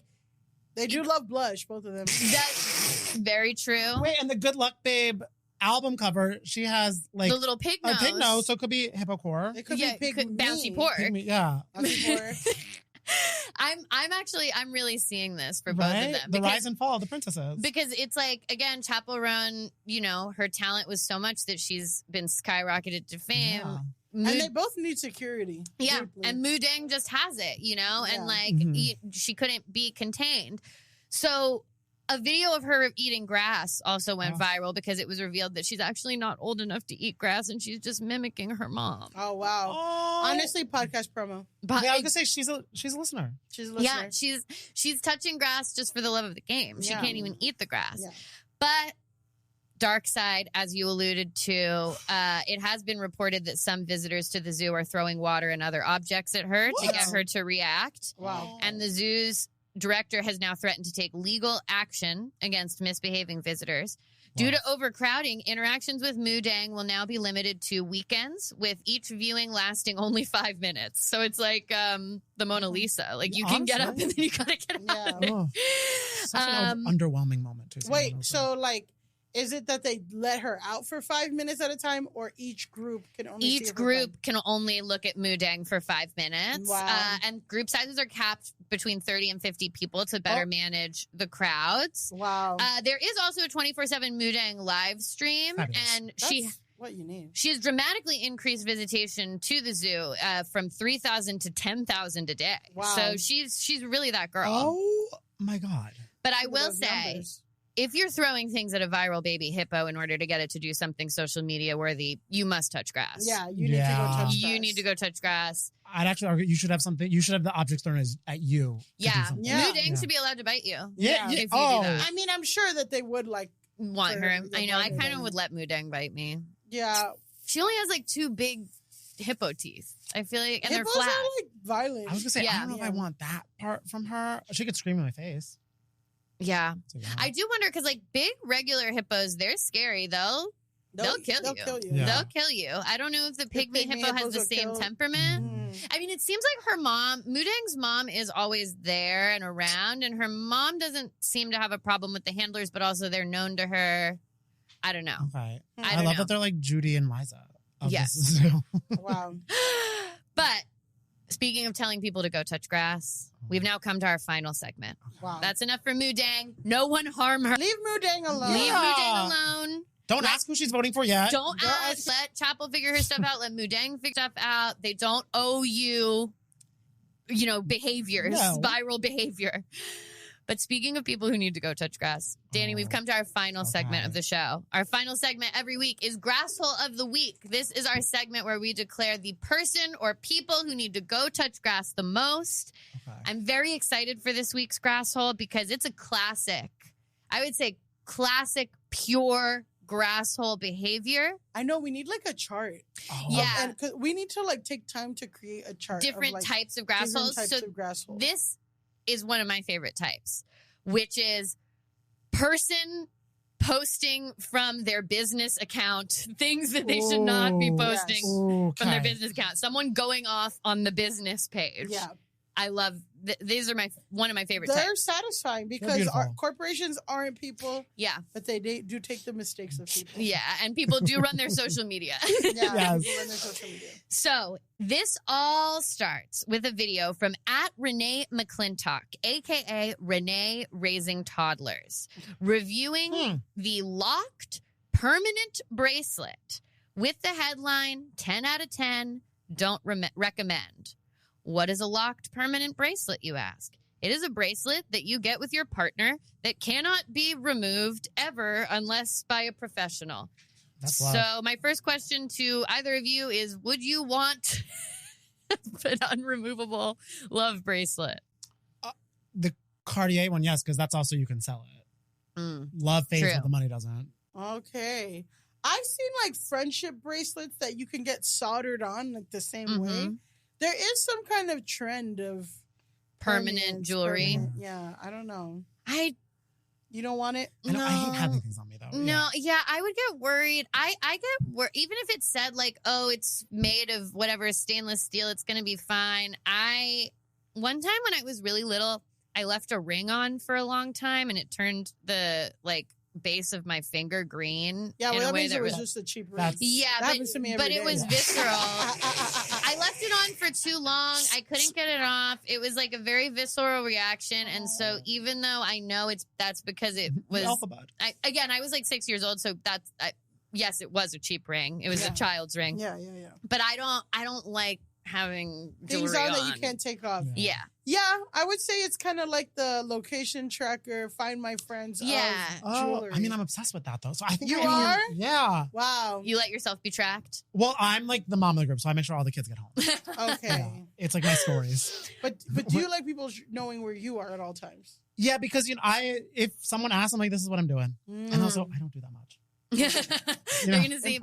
they do love blush, both of them. That's very true. Wait, and the Good Luck Babe album cover, she has, like, the little pig nose. A pig nose, so it could be hippocore. It could be bouncy pork. Yeah. I'm really seeing this for both of them. The rise and fall of the princesses. Because it's like, again, Chappell Roan, her talent was so much that she's been skyrocketed to fame. Yeah. And they both need security. Yeah, and Mu Deng just has it, and like she couldn't be contained. So a video of her eating grass also went viral because it was revealed that she's actually not old enough to eat grass and she's just mimicking her mom. Oh wow! Oh. Honestly, podcast promo. But I was gonna say she's a listener. She's a listener. Yeah, she's touching grass just for the love of the game. She can't even eat the grass. Yeah. But dark side, as you alluded to, it has been reported that some visitors to the zoo are throwing water and other objects at her to get her to react. Wow. And the zoo's director has now threatened to take legal action against misbehaving visitors. Due to overcrowding, interactions with Mu Deng will now be limited to weekends, with each viewing lasting only 5 minutes. So it's like the Mona Lisa. Like, you can get up and then you gotta get out. Oh. Such an underwhelming moment, too. Wait, so like, is it that they let her out for 5 minutes at a time, or each group can only see her can only look at Mu Deng for 5 minutes? Wow. And group sizes are capped between 30 and 50 people to better manage the crowds. Wow. There is also a 24/7 Mu Deng live stream, and That's what you need. she has dramatically increased visitation to the zoo from 3,000 to 10,000 a day. Wow. So she's really that girl. Oh my God. But I will say, if you're throwing things at a viral baby hippo in order to get it to do something social media worthy, you must touch grass. Yeah, you need to go touch grass. You need to go touch grass. I'd actually argue you should have something. You should have the objects thrown at you. Yeah. Mu Deng should be allowed to bite you. Yeah. If you do that. I mean, I'm sure that they would want her. I know. I kind of would let Mu Deng bite me. Yeah. She only has like 2 big hippo teeth. I feel like, and Hippos they're flat. are like violent. I was gonna say, I don't know if I want that part from her. She could scream in my face. Yeah. I do wonder because like big regular hippos, they're scary though. They'll kill you. Yeah. They'll kill you. I don't know if the pygmy hippo has the same temperament. I mean, it seems like her mom, Mu Deng's mom, is always there and around, and her mom doesn't seem to have a problem with the handlers, but also they're known to her. I don't know. Okay. I love that they're like Judy and Liza. Yes. Wow. But speaking of telling people to go touch grass, we've now come to our final segment. Wow. That's enough for Mu Deng. No one harm her. Leave Mu Deng alone. Leave Mu Deng alone. Don't ask who she's voting for yet. Don't ask. Let Chappell figure her stuff out. Let Mu Deng figure stuff out. They don't owe you, behaviors, viral behavior. But speaking of people who need to go touch grass, Danny, we've come to our final segment of the show. Our final segment every week is Grasshole of the Week. This is our segment where we declare the person or people who need to go touch grass the most. Okay. I'm very excited for this week's Grasshole because it's a classic. I would say classic, pure grasshole behavior. I know we need like a chart. Yeah. And we need to like take time to create a chart. Different types of grassholes. This is one of my favorite types, which is person posting from their business account things that they should not be posting from their business account. Someone going off on the business page. Yeah. I love these are one of my favorite They're types. satisfying because corporations aren't people. Yeah. But they do take the mistakes of people. Yeah, and people do run their social media. Yeah, people run their social media. So this all starts with a video from @Renee McClintock, aka Renee Raising Toddlers, reviewing the locked permanent bracelet with the headline 10 out of 10, don't recommend. What is a locked permanent bracelet, you ask? It is a bracelet that you get with your partner that cannot be removed ever unless by a professional. So my first question to either of you is, would you want an unremovable love bracelet? The Cartier one, yes, because that's also you can sell it. Love fades, but the money doesn't. Okay. I've seen like friendship bracelets that you can get soldered on like the same way. There is some kind of trend of permanent jewelry. Yeah, I don't know. You don't want it? No. I hate having things on me though. No, I would get worried. I get worried. Even if it said like, oh, it's made of whatever stainless steel, it's going to be fine. One time when I was really little, I left a ring on for a long time and it turned the base of my finger green. Yeah, well, that means it was just a cheap ring. Yeah, that happens to me every day. It was visceral. I left it on for too long. I couldn't get it off. It was like a very visceral reaction, and so even though I know that's because it was. I was like 6 years old, so yes, it was a cheap ring. It was a child's ring. Yeah. But I don't like having things jewelry on that you can't take off. Yeah, I would say it's kind of like the location tracker, find my friends. Oh, I mean, I'm obsessed with that though. So I think you are. Yeah. Wow. You let yourself be tracked. Well, I'm like the mom of the group, so I make sure all the kids get home. Okay. Yeah. It's like my stories. But do you like people knowing where you are at all times? Yeah, because if someone asks, I'm like, this is what I'm doing, and also I don't do that much. You're gonna see.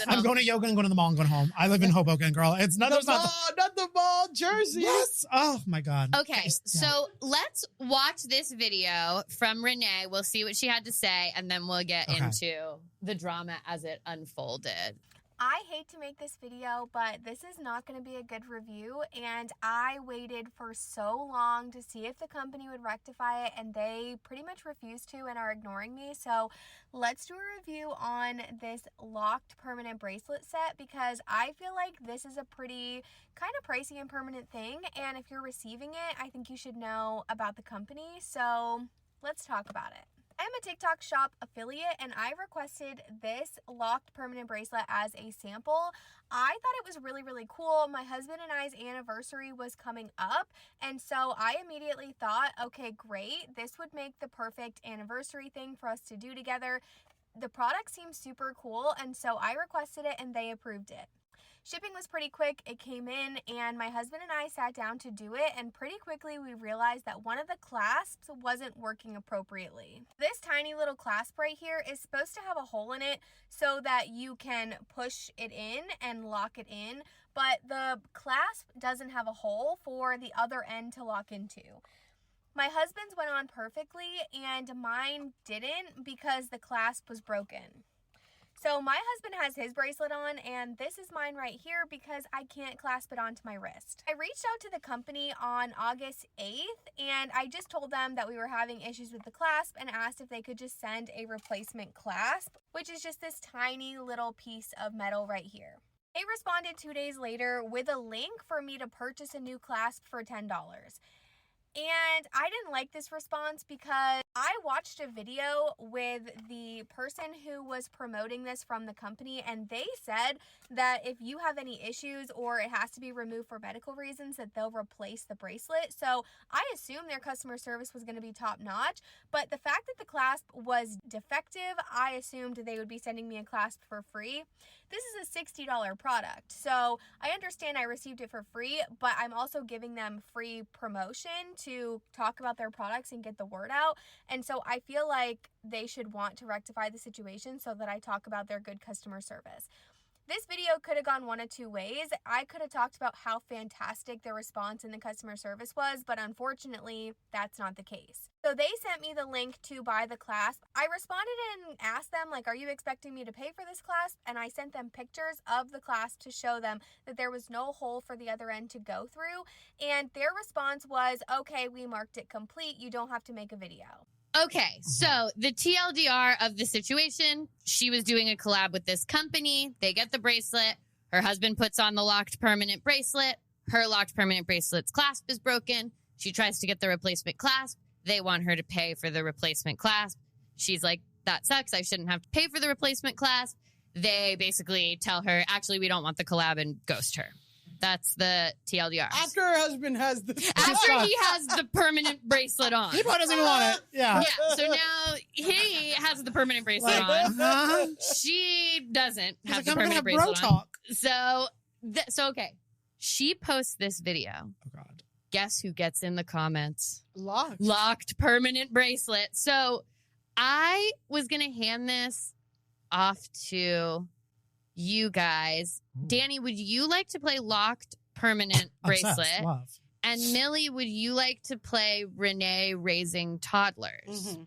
I'm going to yoga and going to the mall and going home. I live in Hoboken, girl. It's not the mall, Jersey. Yes. Oh my God. Okay, so let's watch this video from Renee. We'll see what she had to say, and then we'll get into the drama as it unfolded. I hate to make this video, but this is not going to be a good review, and I waited for so long to see if the company would rectify it, and they pretty much refused to and are ignoring me. So let's do a review on this locked permanent bracelet set, because I feel like this is a pretty kind of pricey and permanent thing, and if you're receiving it, I think you should know about the company. So let's talk about it. I'm a TikTok shop affiliate, and I requested this locked permanent bracelet as a sample. I thought it was really, really cool. My husband and I's anniversary was coming up, and so I immediately thought, okay, great. This would make the perfect anniversary thing for us to do together. The product seems super cool, and so I requested it, and they approved it. Shipping was pretty quick. It came in, and my husband and I sat down to do it, and pretty quickly we realized that one of the clasps wasn't working appropriately. This tiny little clasp right here is supposed to have a hole in it so that you can push it in and lock it in, but the clasp doesn't have a hole for the other end to lock into. My husband's went on perfectly, and mine didn't because the clasp was broken. So my husband has his bracelet on, and this is mine right here because I can't clasp it onto my wrist. I reached out to the company on August 8th, and I just told them that we were having issues with the clasp and asked if they could just send a replacement clasp, which is just this tiny little piece of metal right here. They responded 2 days later with a link for me to purchase a new clasp for $10. And I didn't like this response because I watched a video with the person who was promoting this from the company, and they said that if you have any issues or it has to be removed for medical reasons, that they'll replace the bracelet. So I assumed their customer service was going to be top notch, but the fact that the clasp was defective, I assumed they would be sending me a clasp for free. This is a $60 product, so I understand I received it for free, but I'm also giving them free promotion to talk about their products and get the word out, and so I feel like they should want to rectify the situation so that I talk about their good customer service. This video could have gone one of two ways. I could have talked about how fantastic the response and the customer service was, but unfortunately, that's not the case. So they sent me the link to buy the clasp. I responded and asked them, like, are you expecting me to pay for this clasp? And I sent them pictures of the clasp to show them that there was no hole for the other end to go through. And their response was, okay, we marked it complete. You don't have to make a video. Okay, so the TLDR of the situation, she was doing a collab with this company. They get the bracelet. Her husband puts on the locked permanent bracelet. Her locked permanent bracelet's clasp is broken. She tries to get the replacement clasp. They want her to pay for the replacement clasp. She's like, that sucks. I shouldn't have to pay for the replacement clasp. They basically tell her, actually, we don't want the collab, and ghost her. That's the TLDR. After her husband has the... After he has the permanent bracelet on. He probably doesn't even want it. Yeah. Yeah, so now he has the permanent bracelet on. She doesn't have the permanent bracelet on. So, okay. She posts this video. Oh, God. Guess who gets in the comments? Locked permanent bracelet. So I was going to hand this off to you guys. Danny, would you like to play locked permanent bracelet? Love. And Millie, would you like to play Renee raising toddlers?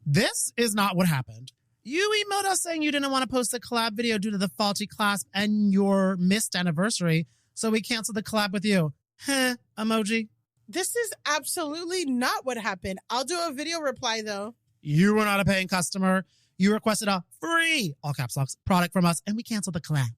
This is not what happened. You emailed us saying you didn't want to post a collab video due to the faulty clasp and your missed anniversary, so we canceled the collab with you. Heh, emoji. This is absolutely not what happened. I'll do a video reply, though. You were not a paying customer. You requested a free, all caps locks, product from us, and we canceled the collab.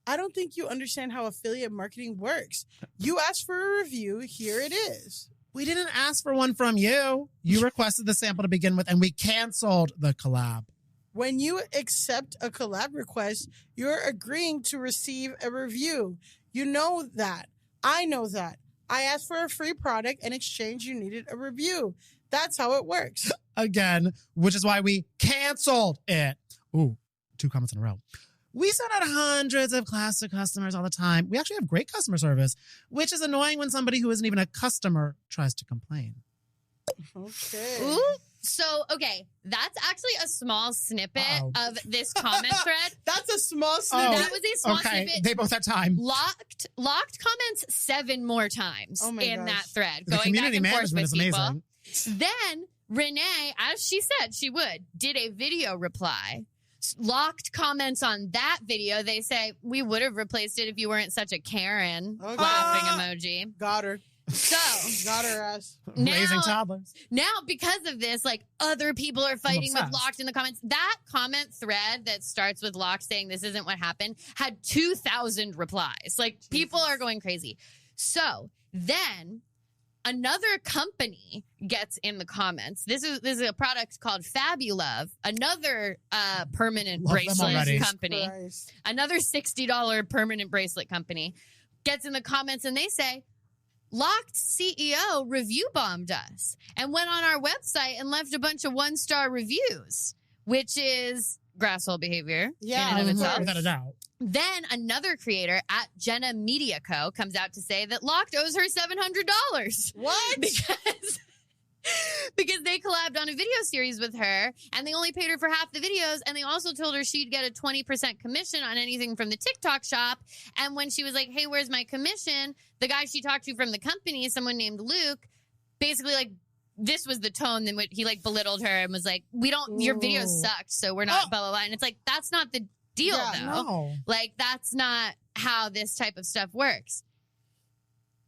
I don't think you understand how affiliate marketing works. You asked for a review. Here it is. We didn't ask for one from you. You requested the sample to begin with, and we canceled the collab. When you accept a collab request, you're agreeing to receive a review. You know that. I know that. I asked for a free product. In exchange, you needed a review. That's how it works. Again, which is why we canceled it. Ooh, 2 comments in a row. We send out hundreds of class to customers all the time. We actually have great customer service, which is annoying when somebody who isn't even a customer tries to complain. Okay. Ooh. So, okay, that's actually a small snippet of this comment thread. That's a small snippet. That was a small snippet. They both had time. Locked comments 7 more times in that thread. The community management is amazing. Then Renee, as she said she would, did a video reply. Locked comments on that video. They say, we would have replaced it if you weren't such a Karen. Laughing emoji. Got her. So, got her ass. Raising toddlers. Now, because of this, like, other people are fighting with Locked in the comments. That comment thread that starts with Locked saying this isn't what happened had 2,000 replies. Like, people are going crazy. So, then another company gets in the comments. This is a product called Fabulove, another permanent bracelet company. Christ. Another $60 permanent bracelet company gets in the comments and they say, Locked CEO review bombed us and went on our website and left a bunch of 1-star reviews, which is Grasshole behavior. Yeah, in and of itself. Without a doubt. Then another creator at Jenna Media Co. comes out to say that Locked owes her $700. What? Because they collabed on a video series with her and they only paid her for half the videos, and they also told her she'd get a 20% commission on anything from the TikTok shop. And when she was like, hey, where's my commission? The guy she talked to from the company, someone named Luke, basically like, this was the tone in which he like belittled her and was like, your videos sucked, so we're not blah, blah, blah. And it's like, that's not the deal though. No. Like, that's not how this type of stuff works.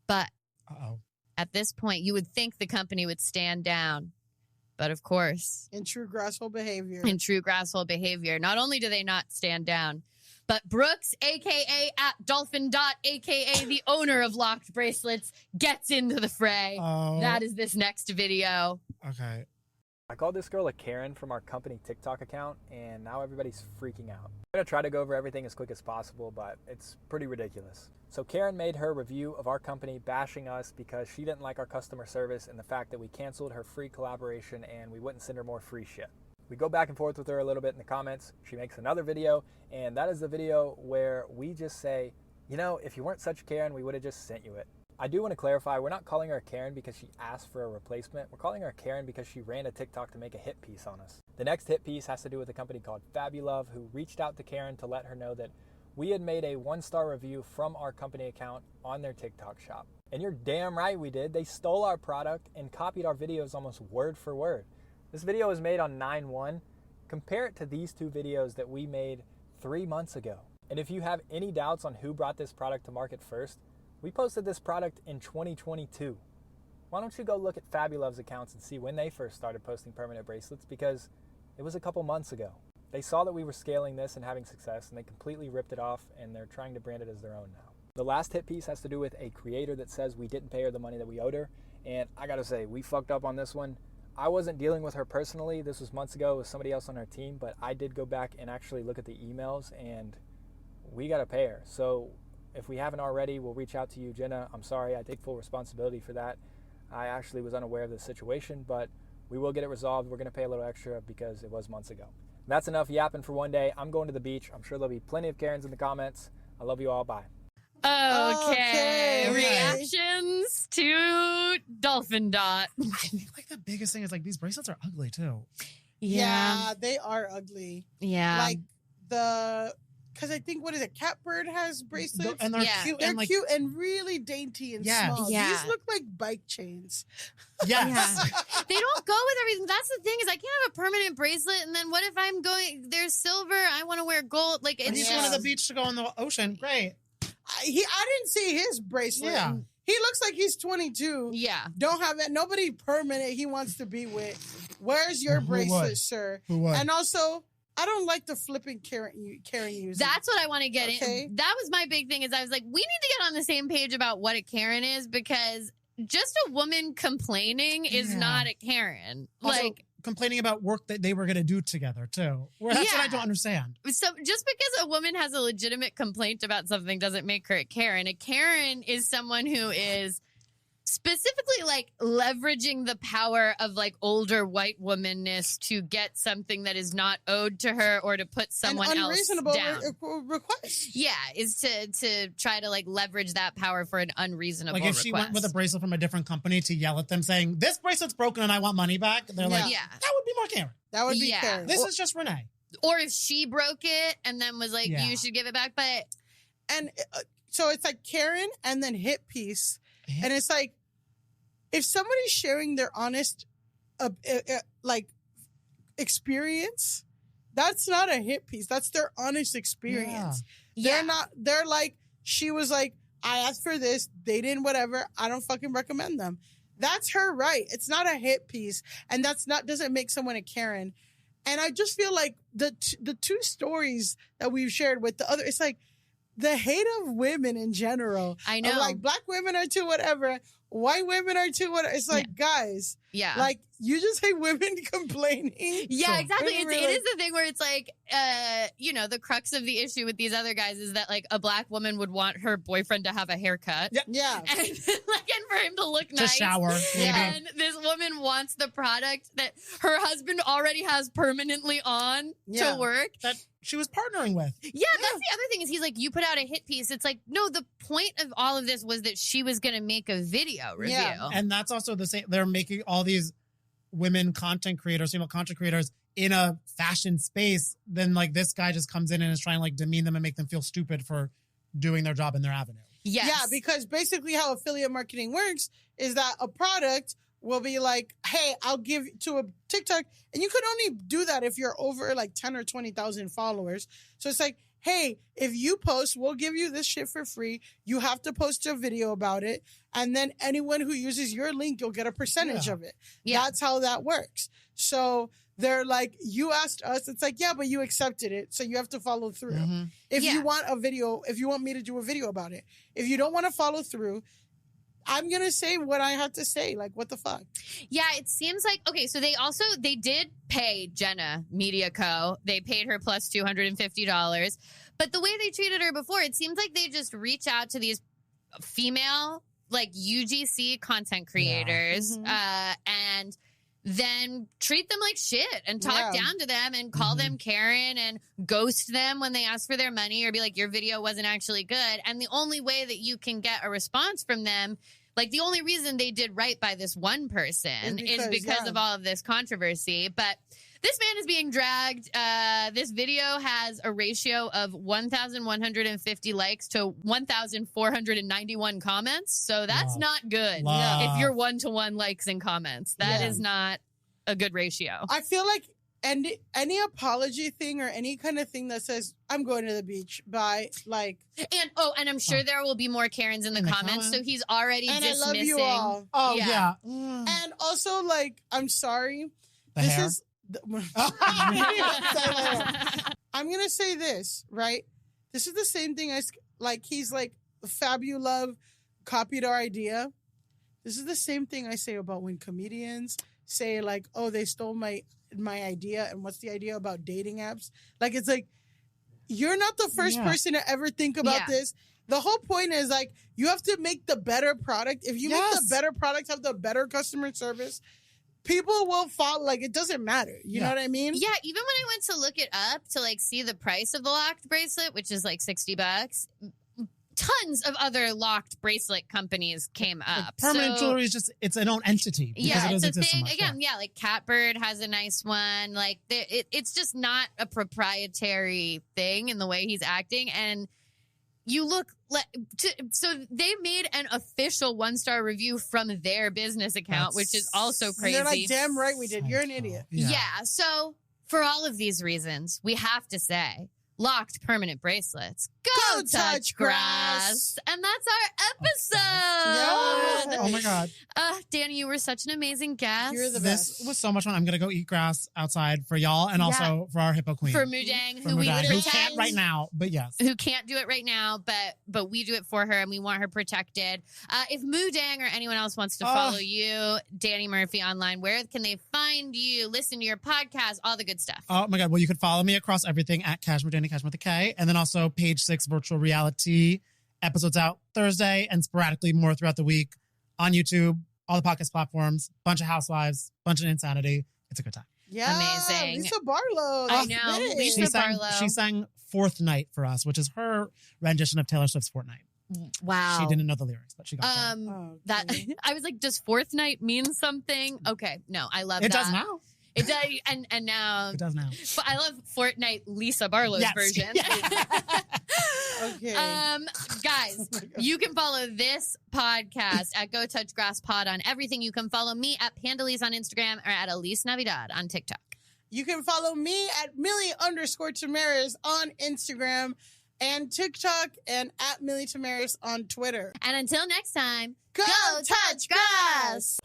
But at this point, you would think the company would stand down. But of course. In true Grasshole behavior. Not only do they not stand down, but Brooks, a.k.a. at Dolphin Dot, a.k.a. the owner of Locked Bracelets, gets into the fray. That is this next video. Okay. I called this girl a Karen from our company TikTok account, and now everybody's freaking out. I'm going to try to go over everything as quick as possible, but it's pretty ridiculous. So Karen made her review of our company bashing us because she didn't like our customer service and the fact that we canceled her free collaboration and we wouldn't send her more free shit. We go back and forth with her a little bit in the comments. She makes another video, and that is the video where we just say, you know, if you weren't such a Karen, we would have just sent you it. I do want to clarify, we're not calling her a Karen because she asked for a replacement. We're calling her a Karen because she ran a TikTok to make a hit piece on us. The next hit piece has to do with a company called Fabulove, who reached out to Karen to let her know that we had made a 1-star review from our company account on their TikTok shop. And you're damn right we did. They stole our product and copied our videos almost word for word. This video was made on 9/1. Compare it to these 2 videos that we made 3 months ago. And if you have any doubts on who brought this product to market first, we posted this product in 2022. Why don't you go look at Fabulove's accounts and see when they first started posting permanent bracelets, because it was a couple months ago. They saw that we were scaling this and having success, and they completely ripped it off, and they're trying to brand it as their own now. The last hit piece has to do with a creator that says we didn't pay her the money that we owed her, and I gotta say, we fucked up on this one. I wasn't dealing with her personally. This was months ago with somebody else on her team, but I did go back and actually look at the emails, and we gotta pay her. So if we haven't already, we'll reach out to you, Jenna. I'm sorry, I take full responsibility for that. I actually was unaware of the situation, but we will get it resolved. We're gonna pay a little extra because it was months ago. And that's enough yapping for one day. I'm going to the beach. I'm sure there'll be plenty of Karens in the comments. I love you all. Bye. Okay. Reactions to Dolphin Dot. Like the biggest thing is like these bracelets are ugly too. Yeah, they are ugly. Yeah. Like because I think, what is it? Catbird has bracelets. And they're cute. They're and like, cute and really dainty and small. Yeah. These look like bike chains. Yes. They don't go with everything. That's the thing, is I can't have a permanent bracelet, and then what if I'm going, there's silver, I want to wear gold. Like, when it's he's going to the beach to go in the ocean, great. I didn't see his bracelet. Yeah. He looks like he's 22. Yeah. Don't have it. Nobody permanent he wants to be with. Where's your bracelet, sir? Who would? And also, I don't like the flipping Karen using. That's what I want to get in. That was my big thing, is I was like, we need to get on the same page about what a Karen is, because just a woman complaining is not a Karen. Also, like, complaining about work that they were going to do together too. That's what I don't understand. So just because a woman has a legitimate complaint about something doesn't make her a Karen. A Karen is someone who is specifically like leveraging the power of like older white womanness to get something that is not owed to her, or to put someone An else unreasonable down. request. Yeah, is to try to like leverage that power for an unreasonable Like if she went with a bracelet from a different company to yell at them saying, this bracelet's broken and I want money back, they're like, that would be more Karen. That would be Karen. This is just Renee. Or if she broke it and then was like, you should give it back. But so it's like Karen and then hit piece. And it's like, if somebody's sharing their honest like experience, that's not a hit piece. That's their honest experience. They're not, they're like, she was like, I asked for this, they didn't, whatever, I don't fucking recommend them. That's her right. It's not a hit piece, and doesn't make someone a Karen. And I just feel like the 2 stories that we've shared with the other, it's like the hate of women in general. I know. Like, black women are too whatever, white women are too whatever. It's like, guys, like, you just hate women complaining. Yeah, exactly. It is the thing where it's like, the crux of the issue with these other guys is that like a black woman would want her boyfriend to have a haircut. Yeah. And for him to look nice. To shower. And this woman wants the product that her husband already has permanently on to work. That she was partnering with. Yeah, that's the other thing, is he's like, you put out a hit piece. It's like, no, the point of all of this was that she was going to make a video review. Yeah. And that's also the same. They're making all these women content creators, female content creators in a fashion space. Then like this guy just comes in and is trying to like demean them and make them feel stupid for doing their job in their avenue. Yes. Yeah, because basically how affiliate marketing works is that a product will be like, hey, I'll give to a TikTok, and you could only do that if you're over like 10 or 20,000 followers. So it's like, hey, if you post, we'll give you this shit for free. You have to post a video about it. And then anyone who uses your link, you'll get a percentage of it. Yeah. That's how that works. So they're like, you asked us. It's like, yeah, but you accepted it. So you have to follow through. Mm-hmm. If you want a video, if you want me to do a video about it, if you don't want to follow through, I'm going to say what I have to say. Like, what the fuck? Yeah, it seems like, okay, so they did pay Jenna Media Co. They paid her plus $250. But the way they treated her before, it seems like they just reach out to these female, like, UGC content creators. And then treat them like shit and talk down to them and call them Karen and ghost them when they ask for their money or be like, your video wasn't actually good. And the only way that you can get a response from them, like the only reason they did right by this one person is because of all of this controversy. But this man is being dragged. This video has a ratio of 1,150 likes to 1,491 comments. So that's not good. If you're 1-to-1 likes and comments, that is not a good ratio. I feel like any apology thing or any kind of thing that says, I'm going to the beach by like. And I'm sure there will be more Karens in the comments. So he's already dismissing. I love you all. Oh, yeah. And also, like, I'm sorry. The hair? I'm gonna say this, right? This is the same thing as like he's like Fabulove copied our idea. This is the same thing I say about when comedians say like, oh, they stole my idea, and what's the idea about dating apps? Like, it's like you're not the first person to ever think about this. The whole point is like you have to make the better product. If you make the better product, have the better customer service, people will follow. Like, it doesn't matter. You know what I mean? Yeah, even when I went to look it up to like see the price of the locked bracelet, which is like $60, tons of other locked bracelet companies came up. Permanent jewelry is just, it's an own entity. Yeah, it's a thing. So again, like Catbird has a nice one. Like it's just not a proprietary thing in the way he's acting. And you look so they made an official 1-star review from their business account, which is also crazy. They're like, damn right we did. You're an idiot. Yeah. So for all of these reasons, we have to say, locked permanent bracelets. Go touch grass. And that's our episode. Oh my God. Danny, you were such an amazing guest. You're the best. This was so much fun. I'm going to go eat grass outside for y'all and also for our hippo queen. For Mudang, who can't right now, but yes. Who can't do it right now, but we do it for her and we want her protected. If Mudang or anyone else wants to follow you, Danny Murphy online, where can they find you, listen to your podcast, all the good stuff? Oh my God. Well, you could follow me across everything at Cashmere Danny, Cashmere with a K. And then also Page 6 Virtual Reality episodes out Thursday and sporadically more throughout the week on YouTube, all the podcast platforms, bunch of Housewives, bunch of insanity. It's a good time. Yeah, amazing. Lisa Barlow. I know. Lisa Barlow. She sang Fourth Night for us, which is her rendition of Taylor Swift's Fortnite. Wow. She didn't know the lyrics, but she got that. I was like, does Fourth Night mean something? Okay, no, I love it. That. It does now. It does, and now it does now. But I love Fortnite Lisa Barlow's version. Okay. Guys, you can follow this podcast at Go Touch Grass Pod on everything. You can follow me at Pandalise on Instagram or at Elise Navidad on TikTok. You can follow me at Millie_Tamaris on Instagram and TikTok and at Millie Tamaris on Twitter. And until next time, go touch grass.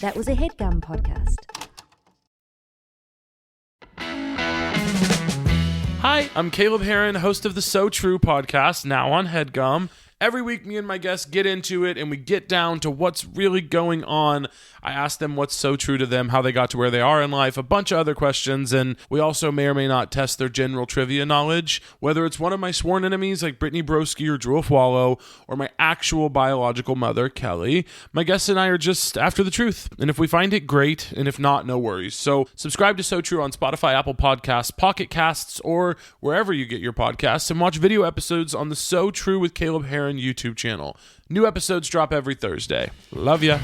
That was a HeadGum podcast. Hi, I'm Caleb Heron, host of the So True podcast, now on HeadGum. Every week, me and my guests get into it, and we get down to what's really going on. I ask them what's so true to them, how they got to where they are in life, a bunch of other questions, and we also may or may not test their general trivia knowledge, whether it's one of my sworn enemies like Brittany Broski or Drew Wallow, or my actual biological mother, Kelly. My guests and I are just after the truth, and if we find it, great, and if not, no worries. So subscribe to So True on Spotify, Apple Podcasts, Pocket Casts, or wherever you get your podcasts, and watch video episodes on the So True with Caleb Heron YouTube channel. New episodes drop every Thursday. Love ya.